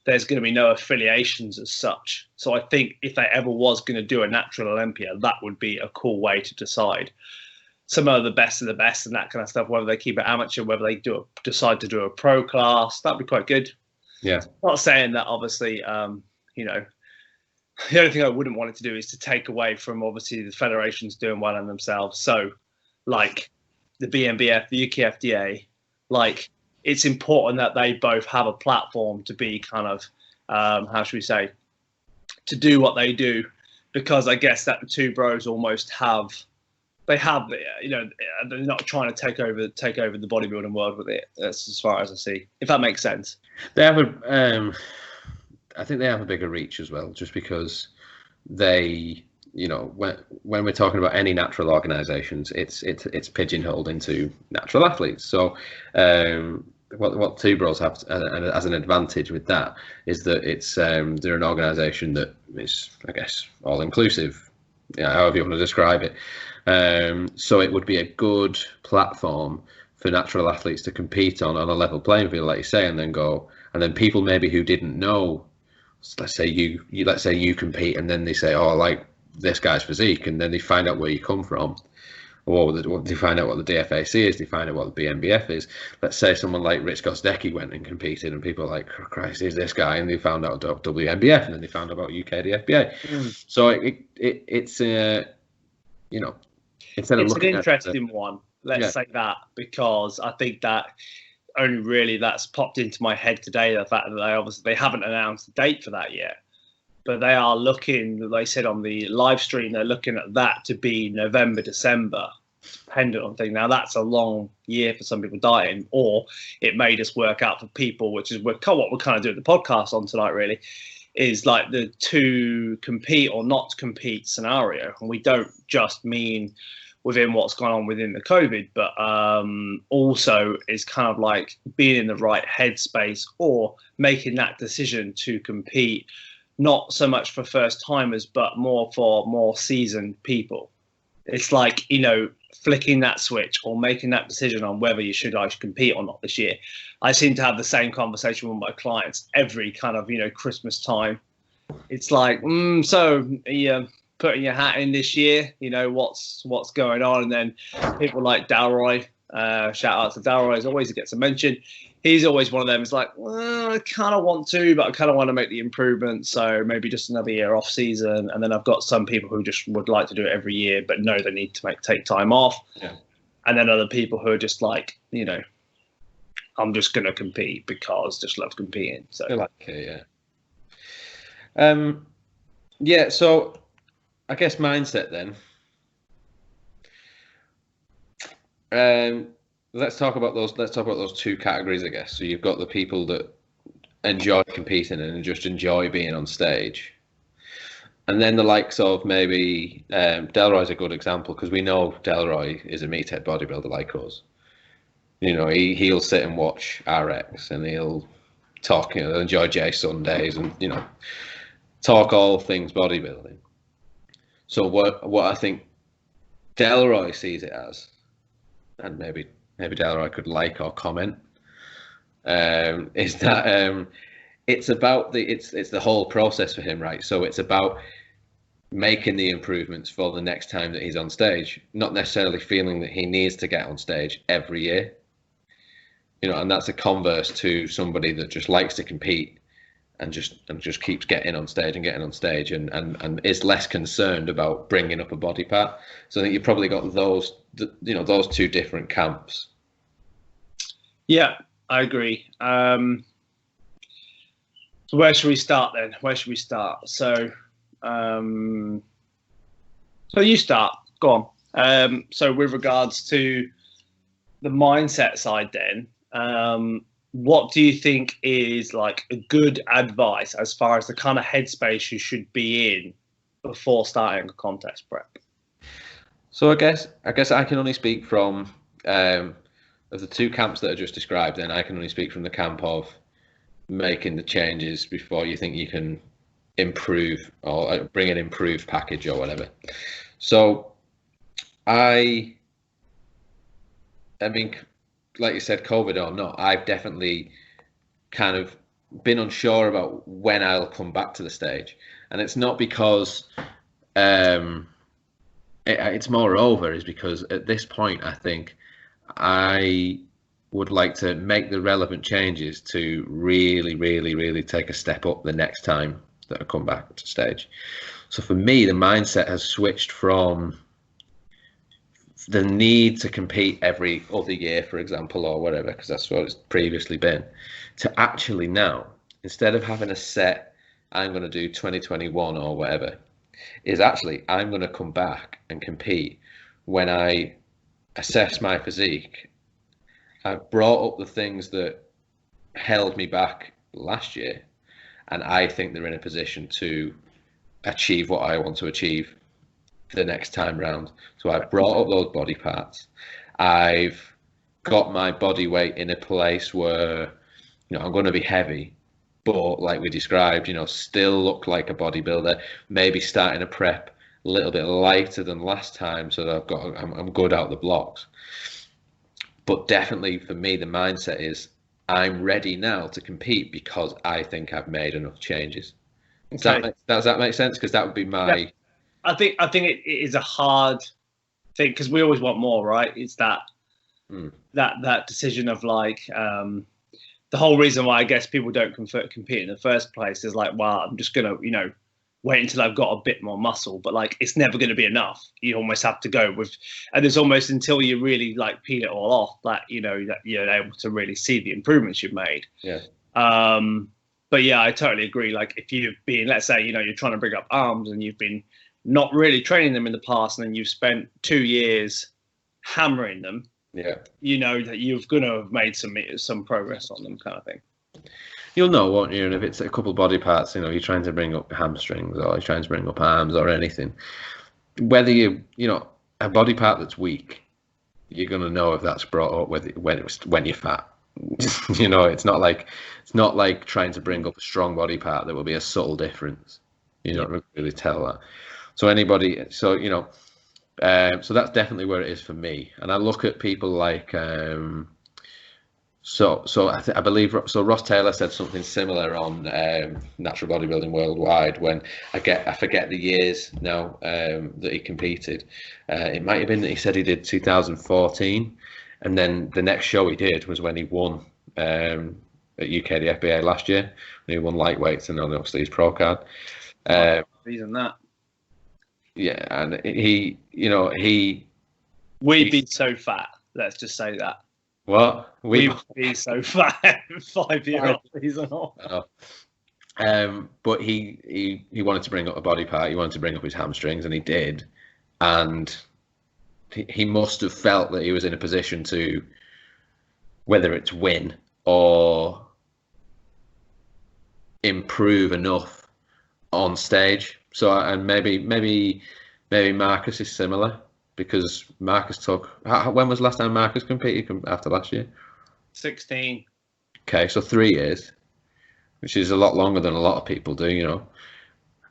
There's going to be no affiliations as such. So I think if they ever was going to do a natural Olympia, that would be a cool way to decide some of the best and that kind of stuff, whether they keep it amateur, whether they decide to do a pro class. That'd be quite good. Yeah. Not saying that, obviously, the only thing I wouldn't want it to do is to take away from, obviously, the federations doing well in themselves. So, like the BNBF, the UKFDA, like, it's important that they both have a platform to be kind of, how should we say, to do what they do, because I guess that the Two Bros almost have, they're not trying to take over the bodybuilding world with it. That's as far as I see, if that makes sense. They have I think they have a bigger reach as well, just because they, when we're talking about any natural organisations, it's pigeonholed into natural athletes. So what Two Bros have as an advantage with that is that it's they're an organisation that is, I guess, all inclusive, however you want to describe it. So it would be a good platform for natural athletes to compete on a level playing field, like you say, and then people maybe who didn't know. Let's say you compete, and then they say, oh, I like this guy's physique, and then they find out where you come from, or they find out what the DFAC is, they find out what the BNBF is. Let's say someone like Rich Gosdecki went and competed, and people are like, oh, Christ, who's this guy? And they found out about WNBF, and then they found out about UKDFBA. So it's instead of looking an interesting one. Let's say that, because I think that only really that's popped into my head today, the fact that they haven't announced a date for that yet, but they are looking, like I said on the live stream, they're looking at that to be November, December, dependent on things. Now that's a long year for some people dieting, or it may just work out for people, which is what we're kind of doing the podcast on tonight, really, is like the to compete or not to compete scenario. And we don't just mean within what's gone on within the COVID, but also is kind of like being in the right headspace or making that decision to compete, not so much for first timers, but more for more seasoned people. It's like, flicking that switch or making that decision on whether I should compete or not this year. I seem to have the same conversation with my clients every kind of, Christmas time. It's like, so yeah, putting your hat in this year, what's going on. And then people like Dalroy, shout out to Dalroy, as always, he gets a mention. He's always one of them. It's like, well, I kind of want to, but I kind of want to make the improvement. So maybe just another year off season. And then I've got some people who just would like to do it every year, but know they need to take time off. Yeah. And then other people who are just like, I'm just going to compete because just love competing. So okay, yeah. So I guess mindset then. Let's talk about those two categories, I guess. So you've got the people that enjoy competing and just enjoy being on stage, and then the likes of maybe Delroy's a good example because we know Delroy is a meathead bodybuilder like us. You know, he'll sit and watch RX and he'll talk. You know, enjoy Jay Sundays and talk all things bodybuilding. So what I think Delroy sees it as, and maybe Delroy could like or comment, is that it's about it's the whole process for him, right? So it's about making the improvements for the next time that he's on stage, not necessarily feeling that he needs to get on stage every year. And that's a converse to somebody that just likes to compete and just keeps getting on stage and is less concerned about bringing up a body part. So I think you've probably got those two different camps. Yeah, I agree. So where should we start then? So you start. Go on. So with regards to the mindset side then, what do you think is like a good advice as far as the kind of headspace you should be in before starting a contest prep? So I guess I can only speak from of the two camps that I just described, then I can only speak from the camp of making the changes before you think you can improve or bring an improved package or whatever. So I mean, like you said, COVID or not, I've definitely kind of been unsure about when I'll come back to the stage. And it's not because it's moreover, is because at this point, I think I would like to make the relevant changes to really, really, really take a step up the next time that I come back to stage. So for me, the mindset has switched from the need to compete every other year, for example, or whatever, because that's what it's previously been, to actually now, instead of having a set, I'm going to do 2021 or whatever, is actually I'm going to come back and compete when I assess my physique. I've brought up the things that held me back last year, and I think they're in a position to achieve what I want to achieve the next time round. So I've brought up those body parts. I've got my body weight in a place where I'm going to be heavy, but like we described, still look like a bodybuilder. Maybe starting a prep a little bit lighter than last time, so that I'm good out the blocks. But definitely for me, the mindset is I'm ready now to compete because I think I've made enough changes. Okay. Does that make sense? Because that would be my. Yeah. I think it is a hard thing because we always want more, right? It's that decision of like the whole reason why I guess people don't compete in the first place is like, well, I'm just gonna wait until I've got a bit more muscle, but like it's never going to be enough. You almost have to go with, and it's almost until you really like peel it all off that that you're able to really see the improvements you've made. Yeah. But yeah, I totally agree. Like if you've been, let's say, you're trying to bring up arms and you've been not really training them in the past, and then you've spent 2 years hammering them. Yeah. That you're gonna have made some progress on them, kind of thing. You'll know, won't you? And if it's a couple of body parts, you're trying to bring up hamstrings or you're trying to bring up arms or anything, whether a body part that's weak, you're gonna know if that's brought up when you're fat. It's not like trying to bring up a strong body part. There will be a subtle difference. You don't really tell that. So so that's definitely where it is for me. And I look at people like I believe Ross Taylor said something similar on Natural Bodybuilding Worldwide when I forget the years now that he competed. It might have been that he said he did 2014, and then the next show he did was when he won at UK DFBA last year. When he won lightweights and obviously his pro card. Reason that. Yeah, and we'd be so fat. Let's just say that. What? We'd be so fat 5 year old season. But he wanted to bring up a body part. He wanted to bring up his hamstrings, and he did. And he must have felt that he was in a position to, whether it's win or improve enough on stage. So, and maybe Marcus is similar, because Marcus took. When was the last time Marcus competed after last year? 16. Okay, so 3 years, which is a lot longer than a lot of people do, you know.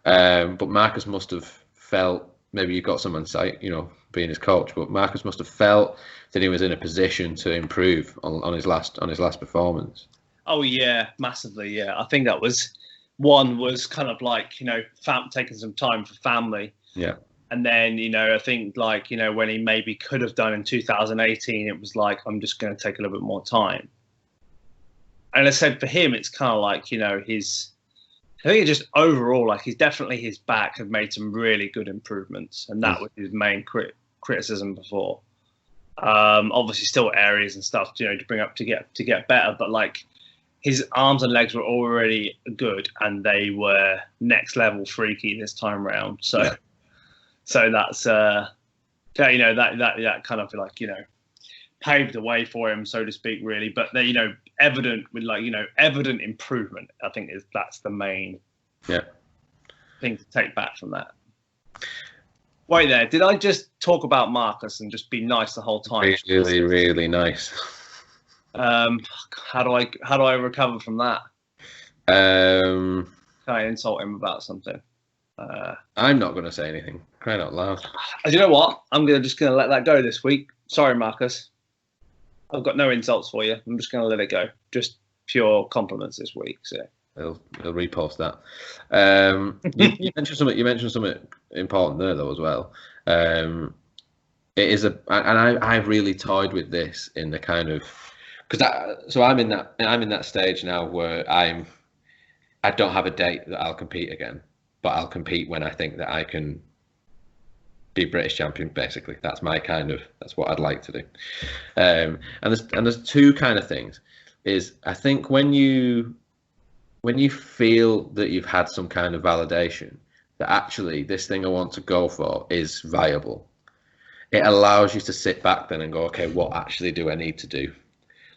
But Marcus must have felt, maybe you've got some insight, you know, being his coach, but Marcus must have felt that he was in a position to improve on his last performance. Oh yeah, massively. Yeah, I think that was kind of like, you know, taking some time for family. Yeah. And then, you know, I think like, you know, when he maybe could have done in 2018, it was like, I'm just going to take a little bit more time. And I said for him, it's kind of like, you know, I think it just overall, like his back had made some really good improvements. And that was his main criticism before. Obviously still areas and stuff, you know, to bring up to get better. But like his arms and legs were already good, and they were next level freaky this time round. So, yeah. So that's, you know, that kind of like, you know, paved the way for him, so to speak, really. But they, you know, evident improvement. I think that's the main thing to take back from that. Wait there, did I just talk about Marcus and just be nice the whole time? Really, really nice. How do I recover from that? Can I insult him about something? I'm not going to say anything. Crying out loud. You know what? I'm just gonna let that go this week. Sorry, Marcus. I've got no insults for you. I'm just gonna let it go. Just pure compliments this week. So I'll repost that. You mentioned something. You mentioned something important there, though, as well. It is and I've really toyed with this in the kind of, because I'm in that stage now where I don't have a date that I'll compete again, but I'll compete when I think that I can be British champion. Basically, that's what I'd like to do. And there's two kind of things. Is I think when you feel that you've had some kind of validation that actually this thing I want to go for is viable, it allows you to sit back then and go, okay, what actually do I need to do?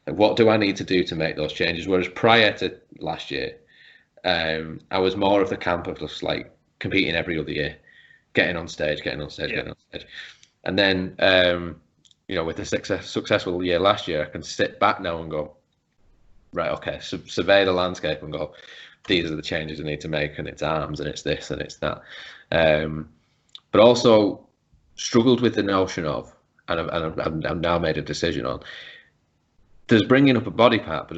Like, what do I need to do to make those changes? Whereas prior to last year, I was more of the camp of just like competing every other year, getting on stage. And then, you know, with the successful year last year, I can sit back now and go, right, okay, survey the landscape and go, these are the changes I need to make, and it's arms, and it's this, and it's that. But also struggled with the notion of, and I've now made a decision on, there's bringing up a body part, but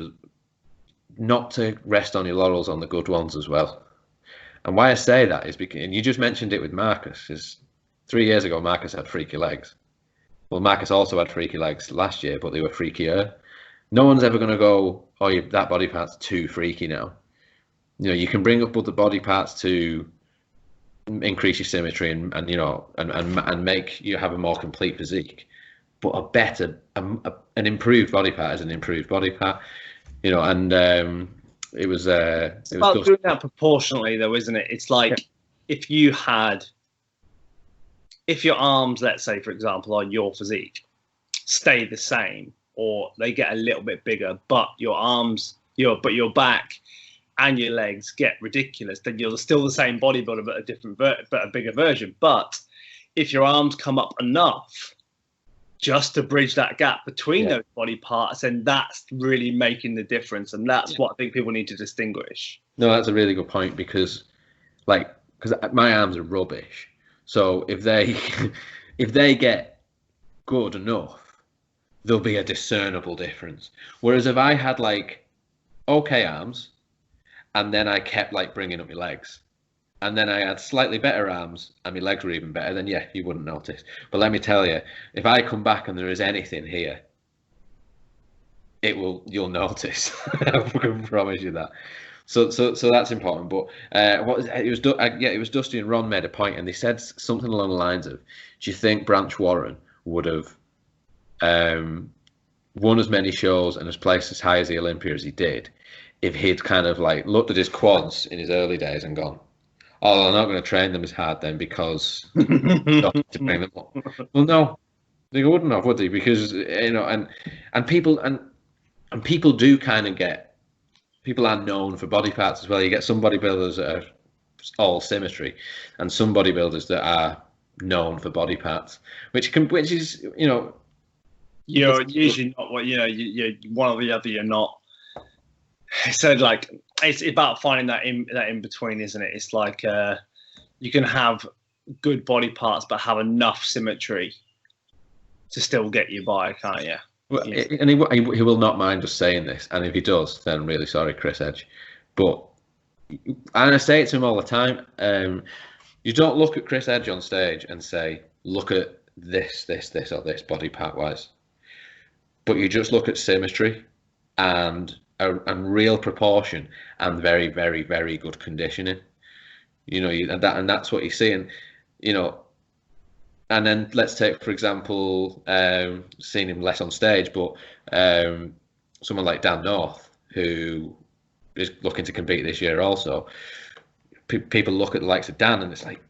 not to rest on your laurels on the good ones as well. And why I say that is because, and you just mentioned it with Marcus, is 3 years ago Marcus had freaky legs. Well, Marcus also had freaky legs last year, but they were freakier. No one's ever going to go, oh, that body part's too freaky now. You know, you can bring up other body parts to increase your symmetry and you know, and make you have a more complete physique. But a better, an improved body part is an improved body part. You know, and it was about doing that proportionally, though, isn't it? It's like if your arms, let's say, for example, on your physique, stay the same, or they get a little bit bigger, but your arms, your back and your legs get ridiculous, then you're still the same bodybuilder, but a bigger version. But if your arms come up enough just to bridge that gap between those body parts, and that's really making the difference. And that's what I think people need to distinguish. No, that's a really good point, because my arms are rubbish. So if they get good enough, there'll be a discernible difference. Whereas if I had like okay arms, and then I kept like bringing up my legs, and then I had slightly better arms and my legs were even better, then yeah, you wouldn't notice. But let me tell you, if I come back and there is anything here, you'll notice. I can promise you that. So that's important. But it was Dusty and Ron made a point, and they said something along the lines of, do you think Branch Warren would have won as many shows and has placed as high as the Olympia as he did if he'd kind of like looked at his quads in his early days and gone, "Oh, I'm not going to train them as hard then because I don't need to bring them up." Well, no, they wouldn't have, would they? Because and people do kind of get, people are known for body parts as well. You get some bodybuilders that are all symmetry, and some bodybuilders that are known for body parts, which is you're usually not what you're one or the other. You're not. So like it's about finding that in between, isn't it? It's like you can have good body parts but have enough symmetry to still get you by, can't you? Well, and he will not mind us saying this, and if he does, then I'm really sorry, Chris Edge. But and I say it to him all the time. You don't look at Chris Edge on stage and say, "Look at this, or this body part wise," but you just look at symmetry and real proportion and very, very, very good conditioning. And that's what you see. And and then let's take, for example, seeing him less on stage, but someone like Dan North, who is looking to compete this year also. People look at the likes of Dan and it's like,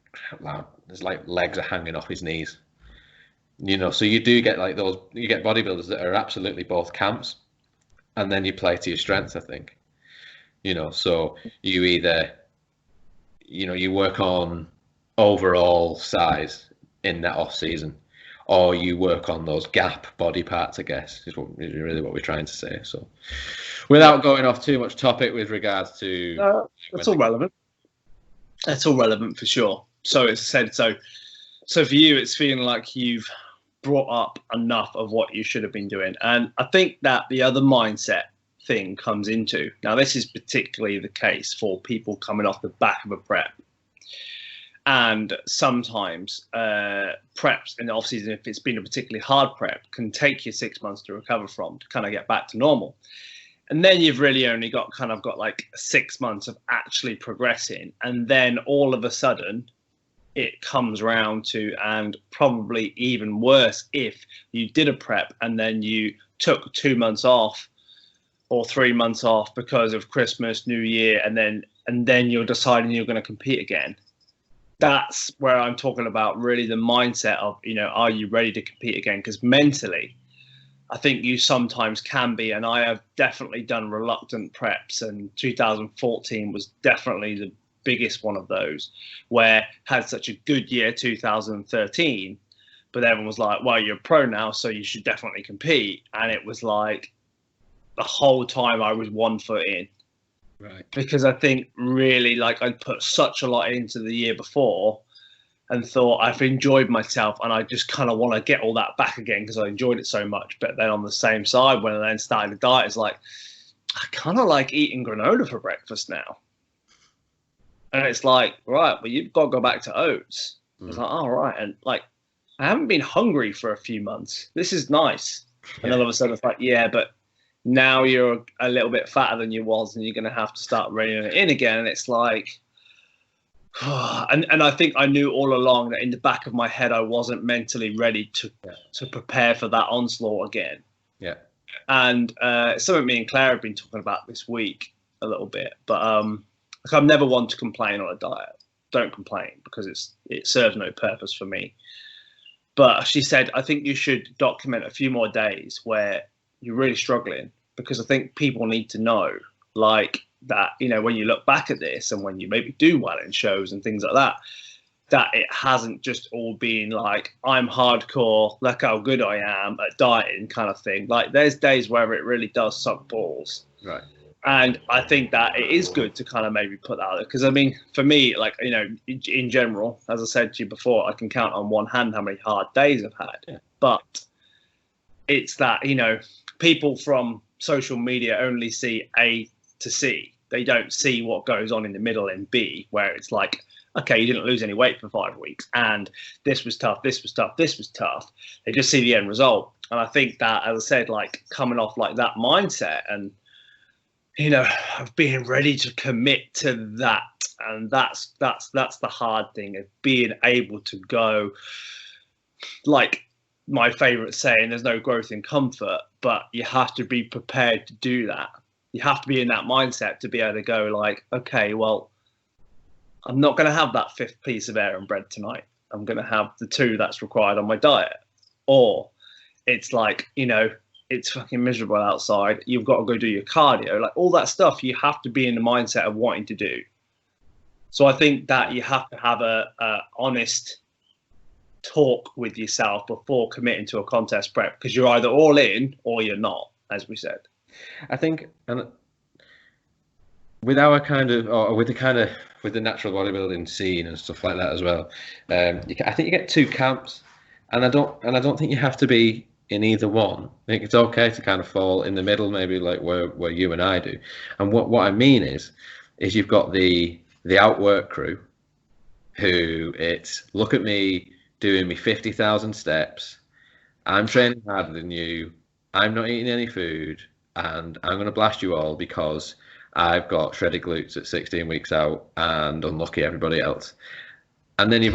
there's like legs are hanging off his knees. So you do get like those, you get bodybuilders that are absolutely both camps, and then you play to your strengths, I think. So you either, you work on overall size in that off season, or you work on those gap body parts, I guess, is really what we're trying to say. So without going off too much topic with regards to... that's all relevant. That's all relevant for sure. So it's said, so for you, it's feeling like you've brought up enough of what you should have been doing. And I think that the other mindset thing comes into, now this is particularly the case for people coming off the back of a prep. And sometimes preps in the off season, if it's been a particularly hard prep, can take you 6 months to recover from, to kind of get back to normal. And then you've really only got like 6 months of actually progressing. And then all of a sudden it comes round to, and probably even worse, if you did a prep and then you took 2 months off or 3 months off because of Christmas, New Year, and then you're deciding you're going to compete again. That's where I'm talking about really the mindset of, are you ready to compete again? Because mentally, I think you sometimes can be, and I have definitely done reluctant preps, and 2014 was definitely the biggest one of those, where had such a good year 2013, but everyone was like, well, you're a pro now, so you should definitely compete. And it was like the whole time I was 1 foot in. Right. Because I think really, like, I'd put such a lot into the year before and thought I've enjoyed myself, and I just kind of want to get all that back again because I enjoyed it so much. But then on the same side, when I then started the diet, it's like, I kind of like eating granola for breakfast now. And it's like, right, well, you've got to go back to oats. It's like, all right. And like, I haven't been hungry for a few months. This is nice. Yeah. And all of a sudden it's like, yeah, but now you're a little bit fatter than you was, and you're going to have to start reining it in again. And it's like, and I think I knew all along that in the back of my head, I wasn't mentally ready to prepare for that onslaught again. Yeah. And something me and Claire have been talking about this week a little bit, but like, I'm never one to complain on a diet. Don't complain, because it serves no purpose for me. But she said, I think you should document a few more days where you're really struggling, because I think people need to know, like, that, when you look back at this and when you maybe do well in shows and things like that, that it hasn't just all been like, I'm hardcore, look how good I am at dieting kind of thing. Like, there's days where it really does suck balls. Right. And I think that it is good to kind of maybe put that out there, because I mean, for me, like, in general, as I said to you before, I can count on one hand how many hard days I've had. Yeah. But it's that, people from social media only see A to C. They don't see what goes on in the middle in B, where it's like, okay, you didn't lose any weight for 5 weeks, and this was tough, this was tough, this was tough. They just see the end result. And I think that, as I said, like, coming off like that mindset and, of being ready to commit to that. And that's the hard thing, of being able to go, like my favorite saying, there's no growth in comfort, but you have to be prepared to do that. You have to be in that mindset to be able to go like, okay, well, I'm not going to have that 5th piece of Aeronn bread tonight. I'm going to have the 2 that's required on my diet. Or it's like, you know, it's fucking miserable outside. You've got to go do your cardio. Like all that stuff, you have to be in the mindset of wanting to do. So I think that you have to have a honest talk with yourself before committing to a contest prep, because you're either all in or you're not, as we said. I think, and with our kind of, or with the natural bodybuilding scene and stuff like that as well, I think you get 2 camps, and I don't think you have to be in either one. I think it's okay to kind of fall in the middle, maybe like where you and I do. And what I mean is you've got the outwork crew, who it's look at me doing me 50,000 steps. I'm training harder than you. I'm not eating any food, and I'm going to blast you all because I've got shredded glutes at 16 weeks out and unlucky everybody else. And then you've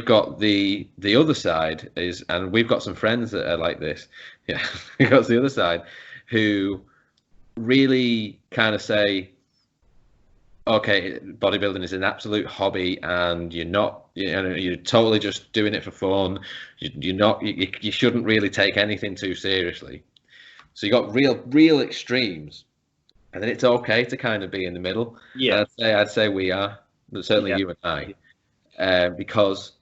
got the other side is, and we've got some friends that are like this. Yeah, we've got the other side who really kind of say, okay, bodybuilding is an absolute hobby, and you're totally just doing it for fun. You shouldn't really take anything too seriously. So you got real extremes, and then it's okay to kind of be in the middle. Yeah, I'd say we are, but certainly you and I, because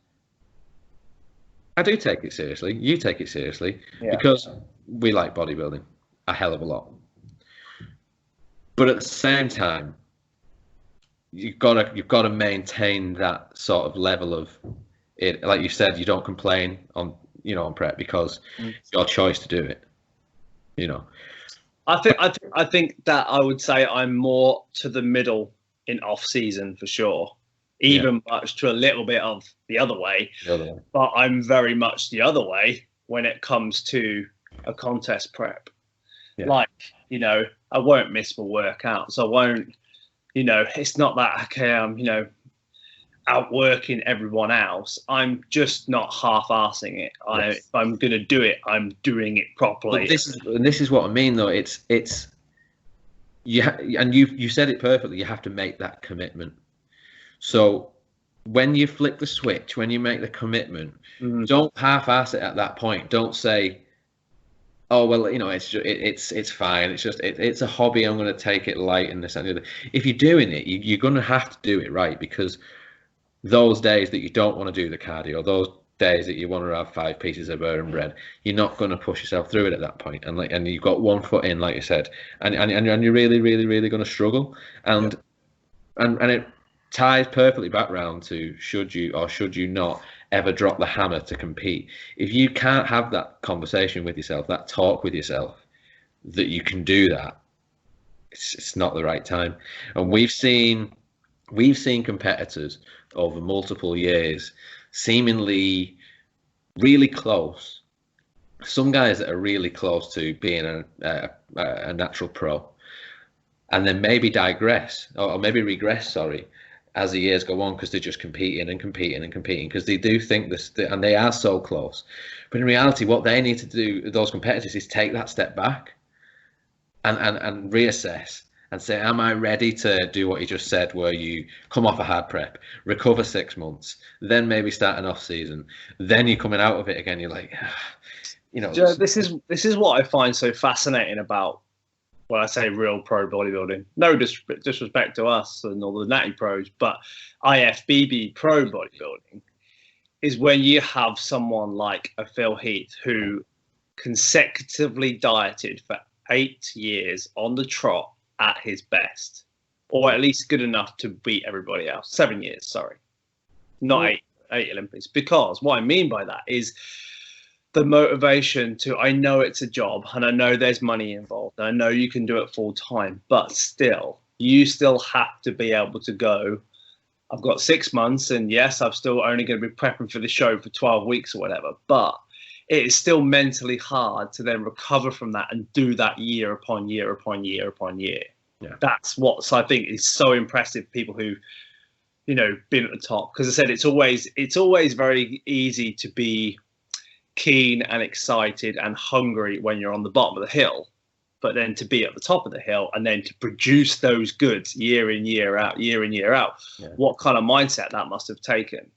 I do take it seriously. You take it seriously because we like bodybuilding a hell of a lot. But at the same time, you've got to maintain that sort of level of it. Like you said, you don't complain on prep because it's your choice to do it. I think that I would say I'm more to the middle in off season for sure, even much to a little bit of the other way. But I'm very much the other way when it comes to a contest prep. Like, I won't miss my workouts. I won't, it's not that, okay, I'm, outworking everyone else. I'm just not half-arsing it. If I'm going to do it, I'm doing it properly. But this is what I mean, though. It's you said it perfectly. You have to make that commitment. So when you flip the switch, when you make the commitment, don't half-ass it at that point. Don't say, oh well, it's fine. It's a hobby. I'm going to take it light and this and the other. If you're doing it, you're going to have to do it right, because those days that you don't want to do the cardio, those days that you want to have 5 pieces of Aeronn bread, you're not going to push yourself through it at that point. And you've got one foot in, like you said, and you're really, really, really going to struggle. And it ties perfectly back round to should you not ever drop the hammer to compete. If you can't have that conversation with yourself, that talk with yourself, that you can do that, it's not the right time. And we've seen competitors over multiple years seemingly really close. Some guys that are really close to being a natural pro, and then maybe regress, as the years go on, because they're just competing because they do think this, and they are so close. But in reality, what they need to do, those competitors, is take that step back and reassess and say, am I ready to do what you just said, where you come off a hard prep, recover 6 months, then maybe start an off season, then you're coming out of it again, you're like, Joe, this is what I find so fascinating about, when I say real pro bodybuilding, no disrespect to us and all the Natty pros, but IFBB pro bodybuilding, is when you have someone like a Phil Heath who consecutively dieted for 8 years on the trot at his best, or at least good enough to beat everybody else. 7 years, sorry, not eight Olympics. Because what I mean by that is the motivation to, I know it's a job and I know there's money involved, and I know you can do it full time, but still, you still have to be able to go, I've got 6 months, and yes, I'm still only going to be prepping for the show for 12 weeks or whatever, but it is still mentally hard to then recover from that and do that year upon year upon year upon year. Yeah. That's what I think is so impressive. People who, been at the top, because I said it's always very easy to be keen and excited and hungry when you're on the bottom of the hill. but then to be at the top of the hill and then to produce those goods year in, year out, what kind of mindset that must have taken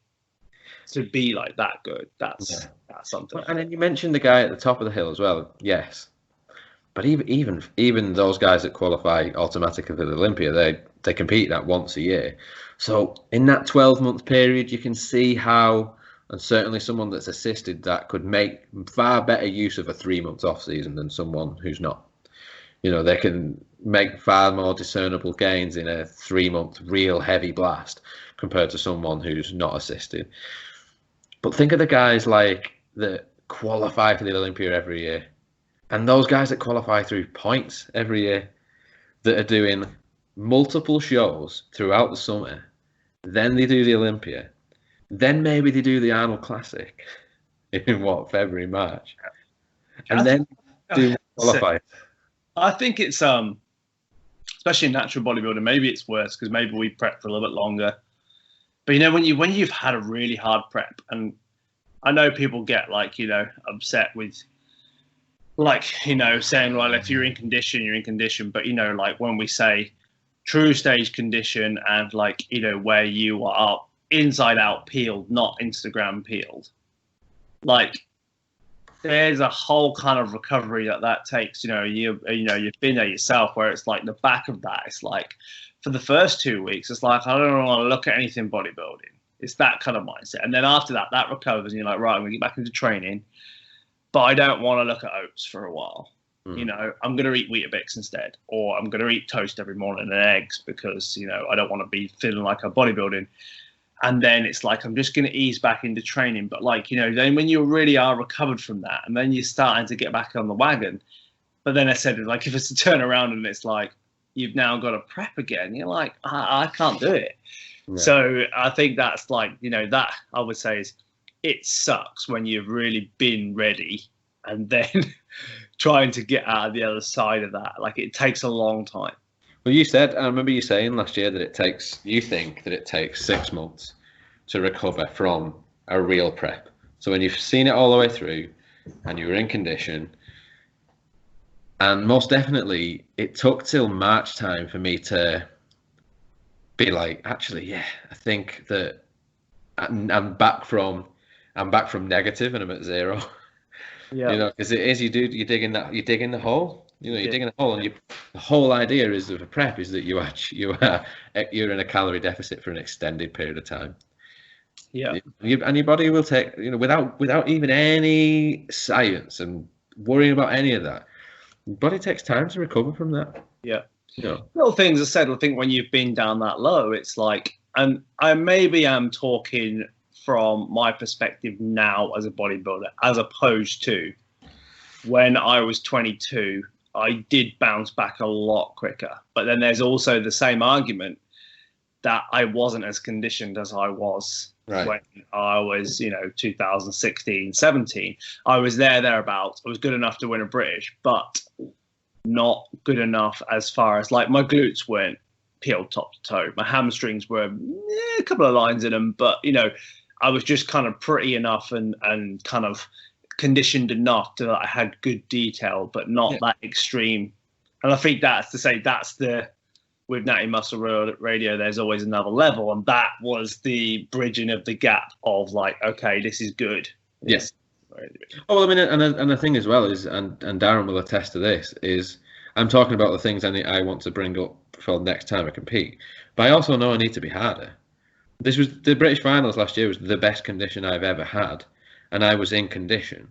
to be like that good. That's something. And then you mentioned the guy at the top of the hill as well. Yes. But even those guys that qualify automatically for the Olympia, they compete that once a year. So in that 12-month period, you can see how, and certainly someone that's assisted that could make far better use of a 3-month off season than someone who's not. They can make far more discernible gains in a 3-month real heavy blast compared to someone who's not assisted. But think of the guys like that qualify for the Olympia every year. And those guys that qualify through points every year that are doing multiple shows throughout the summer, then they do the Olympia, then maybe they do the Arnold Classic in February, March, and then do qualify. I think it's especially in natural bodybuilding, maybe it's worse because maybe we prep for a little bit longer. But when you've had a really hard prep, and I know people get upset with saying, well, if you're in condition, you're in condition. But, when we say true stage condition and where you are inside out peeled, not Instagram peeled, there's a whole kind of recovery that takes, you've been there yourself, where it's the back of that. It's for the first 2 weeks, it's I don't want to look at anything bodybuilding. It's that kind of mindset. And then after that recovers and you're right, I'm going to get back into training. But I don't want to look at oats for a while. I'm going to eat Weetabix instead, or I'm going to eat toast every morning and eggs because, I don't want to be feeling like I'm bodybuilding. And then it's I'm just going to ease back into training. But then when you really are recovered from that, and then you're starting to get back on the wagon. But then I said, if it's to turn around and it's you've now got to prep again, you're I can't do it. Yeah. So I think that's that I would say is, it sucks when you've really been ready and then trying to get out of the other side of that. It takes a long time. Well, I remember you saying last year that you think that it takes 6 months to recover from a real prep. So when you've seen it all the way through and you were in condition, and most definitely it took till March time for me to be actually, yeah, I think that I'm back from negative and I'm at 0. Yeah. Because it is, you dig in the hole. You're digging a hole, and the whole idea of a prep is that you're in a calorie deficit for an extended period of time. Yeah. And your body will take, without even any science and worrying about any of that, your body takes time to recover from that. Yeah. Little things I said, I think when you've been down that low, it's and I maybe am talking from my perspective now as a bodybuilder, as opposed to when I was 22, I did bounce back a lot quicker. But then there's also the same argument that I wasn't as conditioned as I was when I was, 2016, 17. I was thereabouts. I was good enough to win a British, but not good enough as far as my glutes weren't peeled top to toe. My hamstrings were a couple of lines in them, but, I was just kind of pretty enough and kind of conditioned enough that I had good detail, but not that extreme. And I think with Natty Muscle Radio, there's always another level. And that was the bridging of the gap of okay, this is good. Yes. Oh, well, I mean, and the thing as well is, and Darren will attest to this, is I'm talking about the things I want to bring up for next time I compete. But I also know I need to be harder. This was the British finals last year was the best condition I've ever had, and I was in condition.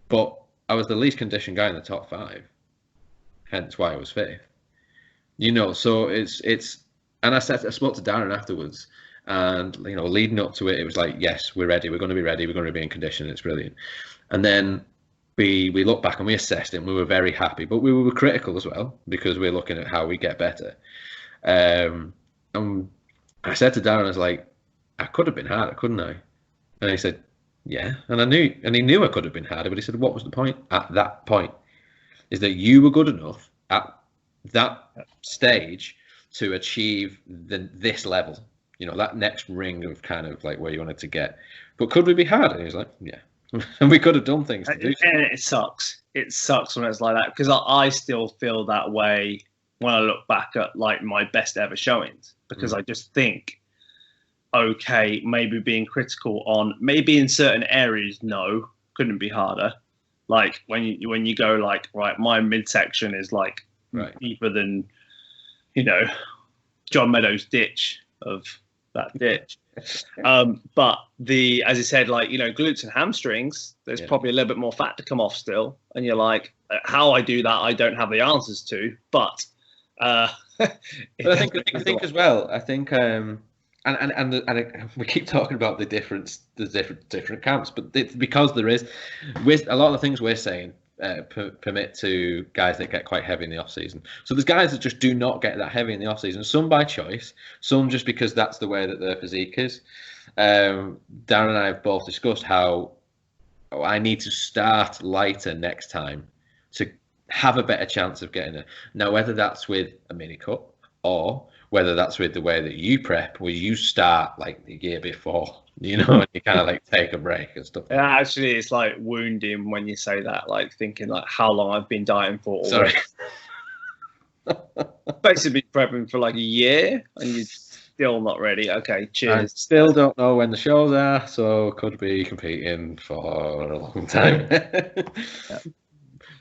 But I was the least conditioned guy in the top 5, hence why I was 5th. So it's, and I spoke to Darren afterwards, and leading up to it, it was yes, we're ready, we're going to be ready, we're going to be in condition, it's brilliant. And then we looked back and we assessed it, and we were very happy, but we were critical as well because we're looking at how we get better. And I said to Darren, I was I could have been harder, couldn't I? And he said, yeah. And he knew I could have been harder, but he said, what was the point? At that point, is that you were good enough at that stage to achieve this level, that next ring of kind of where you wanted to get. But could we be harder? And he was yeah. And we could have done things to do. And it sucks. it sucks when it's like that, because I still feel that way when I look back at like my best ever showings, because I just think, okay, maybe being critical on maybe in certain areas, no, couldn't be harder. Like when you go like, right, my midsection is like deeper than, you know, John Meadows' ditch of that ditch. But as you said, like, you know, glutes and hamstrings, there's probably a little bit more fat to come off still. And you're like, how I do that, I don't have the answers to. But I think as well, I think, and we keep talking about the different camps, but it's because there is, with a lot of the things we're saying, permit to guys that get quite heavy in the off season. So there's guys that just do not get that heavy in the off season. Some by choice, some just because that's the way that their physique is. Darren and I have both discussed how I need to start lighter next time to have a better chance of getting it. Now, whether that's with a mini cut or whether that's with the way that you prep, where you start like the year before, you know, and you kind of like take a break and stuff. Yeah, actually, it's like wounding when you say that, like thinking like how long I've been dieting for. Sorry. Basically prepping for like a year and you're still not ready. Okay, cheers. I still don't know when the shows are, so could be competing for a long time. Yeah.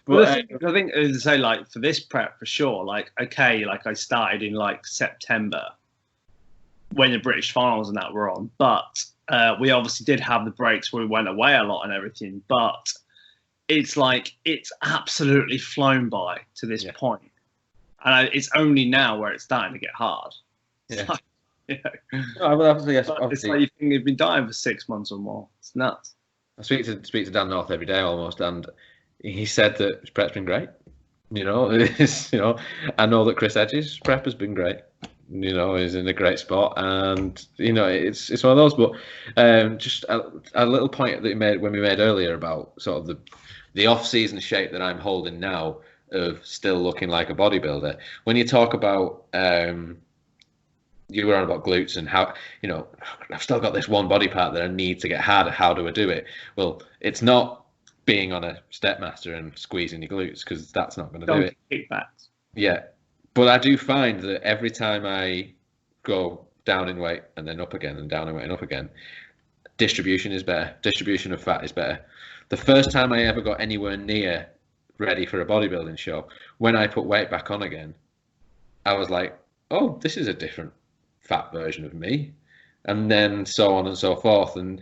But I think, as I say, like for this prep for sure, like, okay, like I started in like September when the British finals and that were on, but we obviously did have the breaks where we went away a lot and everything, but it's like, it's absolutely flown by to this point. And it's only now where it's starting to get hard. Yeah. Like, you know, obviously, it's like you think you've been dying for 6 months or more. It's nuts. I speak to Dan North every day almost, and he said that his prep's been great. You know, I know that Chris Edge's prep has been great. You know, he's in a great spot, and you know, it's one of those. But just a little point that we made earlier about sort of the off-season shape that I'm holding now of still looking like a bodybuilder. When you talk about you were on about glutes and how, you know, I've still got this one body part that I need to get harder. How do I do it? Well, it's not being on a Stepmaster and squeezing your glutes, because that's not going to do it. Kickbacks. Yeah, but I do find that every time I go down in weight and then up again and down in weight and up again, distribution is better. Distribution of fat is better. The first time I ever got anywhere near ready for a bodybuilding show, when I put weight back on again, I was like, oh, this is a different fat version of me, and then so on and so forth. And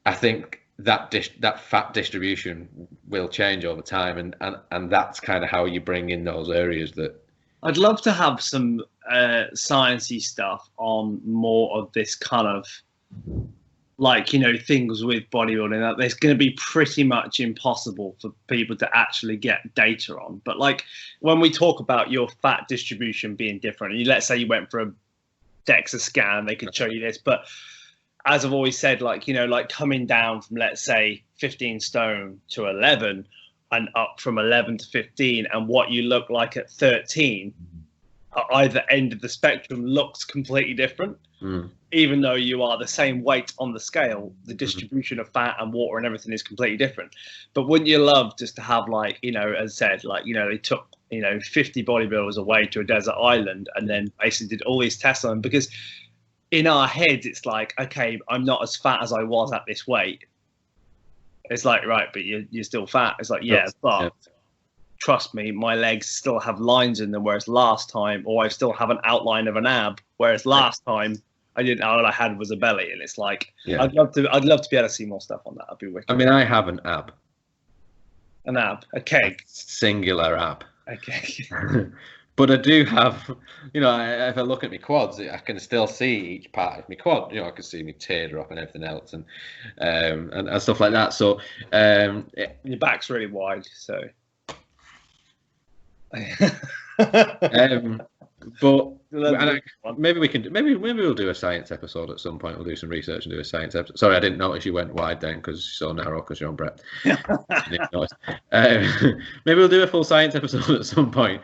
I think that fat distribution will change over time, and that's kind of how you bring in those areas that I'd love to have some sciencey stuff on more of this kind of, like, you know, things with bodybuilding that there's going to be pretty much impossible for people to actually get data on. But like when we talk about your fat distribution being different, and let's say you went for a DEXA scan, they could show you this. But as I've always said, like, you know, like coming down from, let's say, 15 stone to 11 and up from 11 to 15, and what you look like at 13 at either end of the spectrum looks completely different. Even though you are the same weight on the scale, the distribution of fat and water and everything is completely different. But wouldn't you love just to have, like, you know, as I said, like, you know, they took, you know, 50 bodybuilders away to a desert island and then basically did all these tests on them? Because in our heads, it's like, okay, I'm not as fat as I was at this weight. It's like, right, but you're still fat. It's like, yeah, but trust me, my legs still have lines in them, whereas last time, or I still have an outline of an ab, whereas last time I didn't. All I had was a belly. And it's like, I'd love to be able to see more stuff on that. I'd be wicked. I mean, I have an ab. An ab, a keg, singular ab. Okay. But I do have, you know, if I look at my quads, I can still see each part of my quad. You know, I can see my teardrop and everything else, and stuff like that. So your back's really wide, so. But maybe we can. Maybe we'll do a science episode at some point. We'll do some research and do a science episode. Sorry, I didn't notice you went wide then because you're so narrow because you're on Brett. Maybe we'll do a full science episode at some point.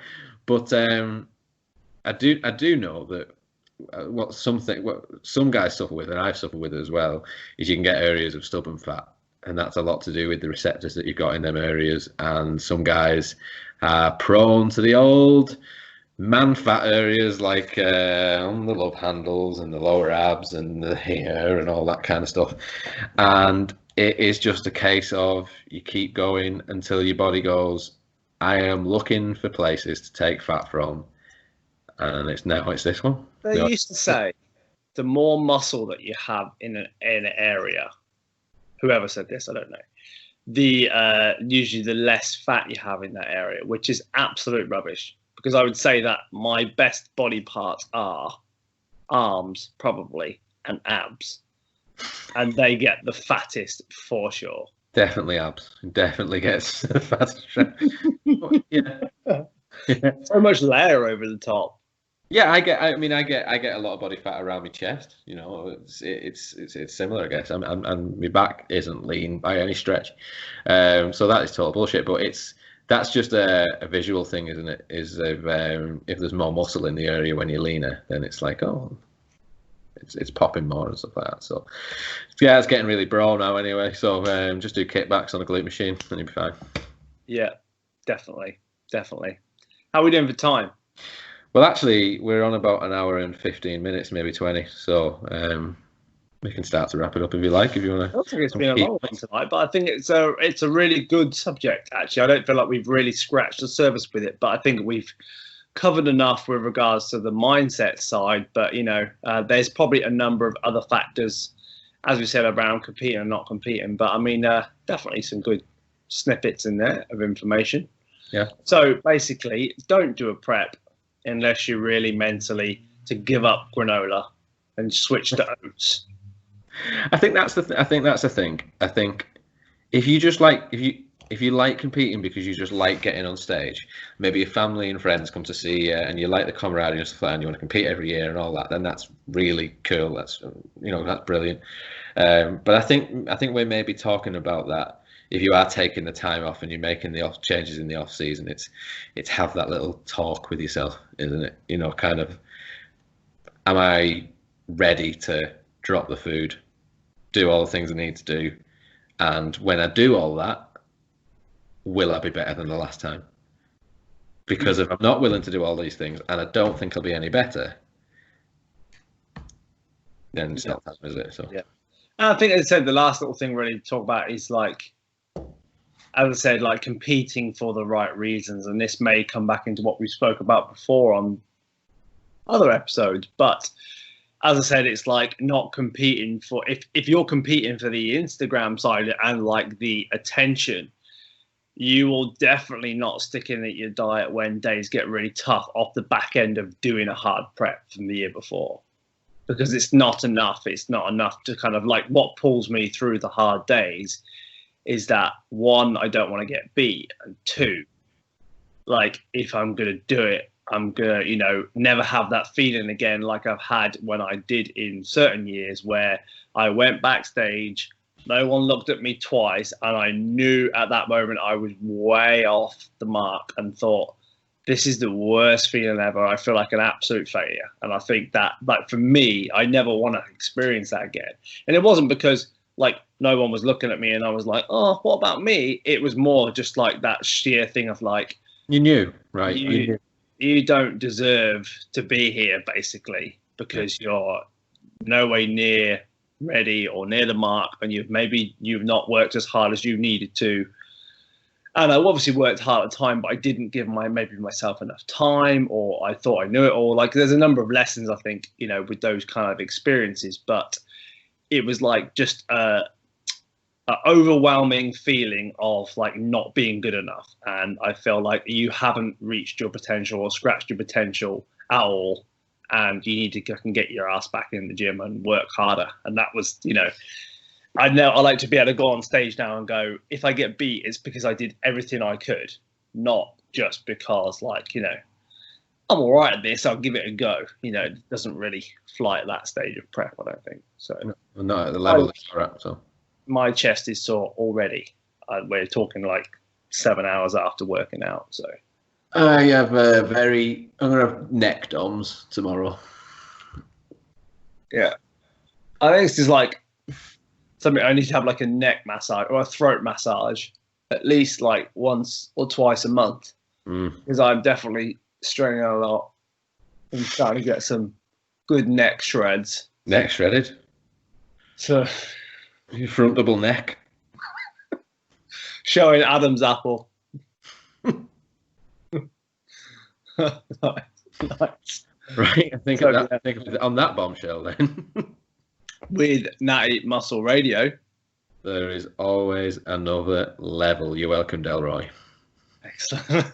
But I do know that what some guys suffer with, and I've suffered with as well, is you can get areas of stubborn fat and that's a lot to do with the receptors that you've got in them areas. And some guys are prone to the old man fat areas, like on the love handles and the lower abs and the hair and all that kind of stuff. And it is just a case of you keep going until your body goes, I am looking for places to take fat from, and it's this one. They used to say the more muscle that you have in an area, whoever said this, I don't know, the usually the less fat you have in that area, which is absolute rubbish. Because I would say that my best body parts are arms, probably, and abs. And they get the fattest for sure. Definitely abs. Definitely gets the fattest. Yeah. So much layer over the top. Yeah, I get a lot of body fat around my chest. You know, it's similar, I guess. And my back isn't lean by any stretch. So that is total bullshit. But that's just a visual thing, isn't it? Is if there's more muscle in the area when you're leaner, then it's like, oh, it's popping more and stuff like that. So yeah, it's getting really bro now anyway. So just do kickbacks on a glute machine and you'll be fine. Yeah, definitely. How are we doing for time? Well, actually, we're on about an hour and 15 minutes, maybe 20. So we can start to wrap it up if you like. If you want to. I don't think it's been a long one tonight, but I think it's a really good subject. Actually, I don't feel like we've really scratched the surface with it, but I think we've covered enough with regards to the mindset side. But there's probably a number of other factors, as we said, around competing and not competing. But I mean, definitely some good snippets in there of information. Yeah. So basically, don't do a prep unless you're really mentally to give up granola and switch to oats. I think that's the thing. I think if you like competing because you just like getting on stage, maybe your family and friends come to see you and you like the camaraderie and stuff like that, and you want to compete every year and all that, then that's really cool. That's that's brilliant. But I think we're maybe talking about that. If you are taking the time off and you're making the changes in the off season, it's have that little talk with yourself, isn't it? Kind of, am I ready to drop the food, do all the things I need to do, and when I do all that, will I be better than the last time? Because if I'm not willing to do all these things and I don't think I'll be any better, then it's not time, is it? So yeah, and I think as I said, the last little thing really to talk about is like, as I said, like competing for the right reasons, and this may come back into what we spoke about before on other episodes, but as I said, it's like not competing for, if you're competing for the Instagram side and like the attention, you will definitely not stick in at your diet when days get really tough off the back end of doing a hard prep from the year before, because it's not enough. It's not enough to kind of like, what pulls me through the hard days is that, one, I don't want to get beat, and two, like if I'm going to do it, I'm going to, never have that feeling again like I've had when I did in certain years where I went backstage, no one looked at me twice, and I knew at that moment I was way off the mark and thought, this is the worst feeling ever. I feel like an absolute failure. And I think that, like, for me, I never want to experience that again. And it wasn't because, like, no one was looking at me and I was like, oh, what about me? It was more just like that sheer thing of like, you knew, right? You don't deserve to be here, basically, because you're nowhere near ready or near the mark, and you've not worked as hard as you needed to. And I obviously worked hard at the time, but I didn't give myself enough time, or I thought I knew it all. Like, there's a number of lessons, I think, with those kind of experiences, but it was like just a overwhelming feeling of like not being good enough. And I feel like you haven't reached your potential or scratched your potential at all. And you need to get your ass back in the gym and work harder. And that was, I like to be able to go on stage now and go, if I get beat, it's because I did everything I could, not just because like, I'm all right at this, I'll give it a go. It doesn't really fly at that stage of prep, I don't think. So not at the level that you're at, so. My chest is sore already. We're talking like 7 hours after working out. So I have I'm gonna have neck DOMs tomorrow. Yeah, I think this is like something. I need to have like a neck massage or a throat massage at least like once or twice a month because I'm definitely straining out a lot and starting to get some good neck shreds. Neck shredded. So your frontable neck. Showing Adam's apple. Nice. Right, I think on that bombshell then. With Natty Muscle Radio. There is always another level. You're welcome, Delroy. Excellent.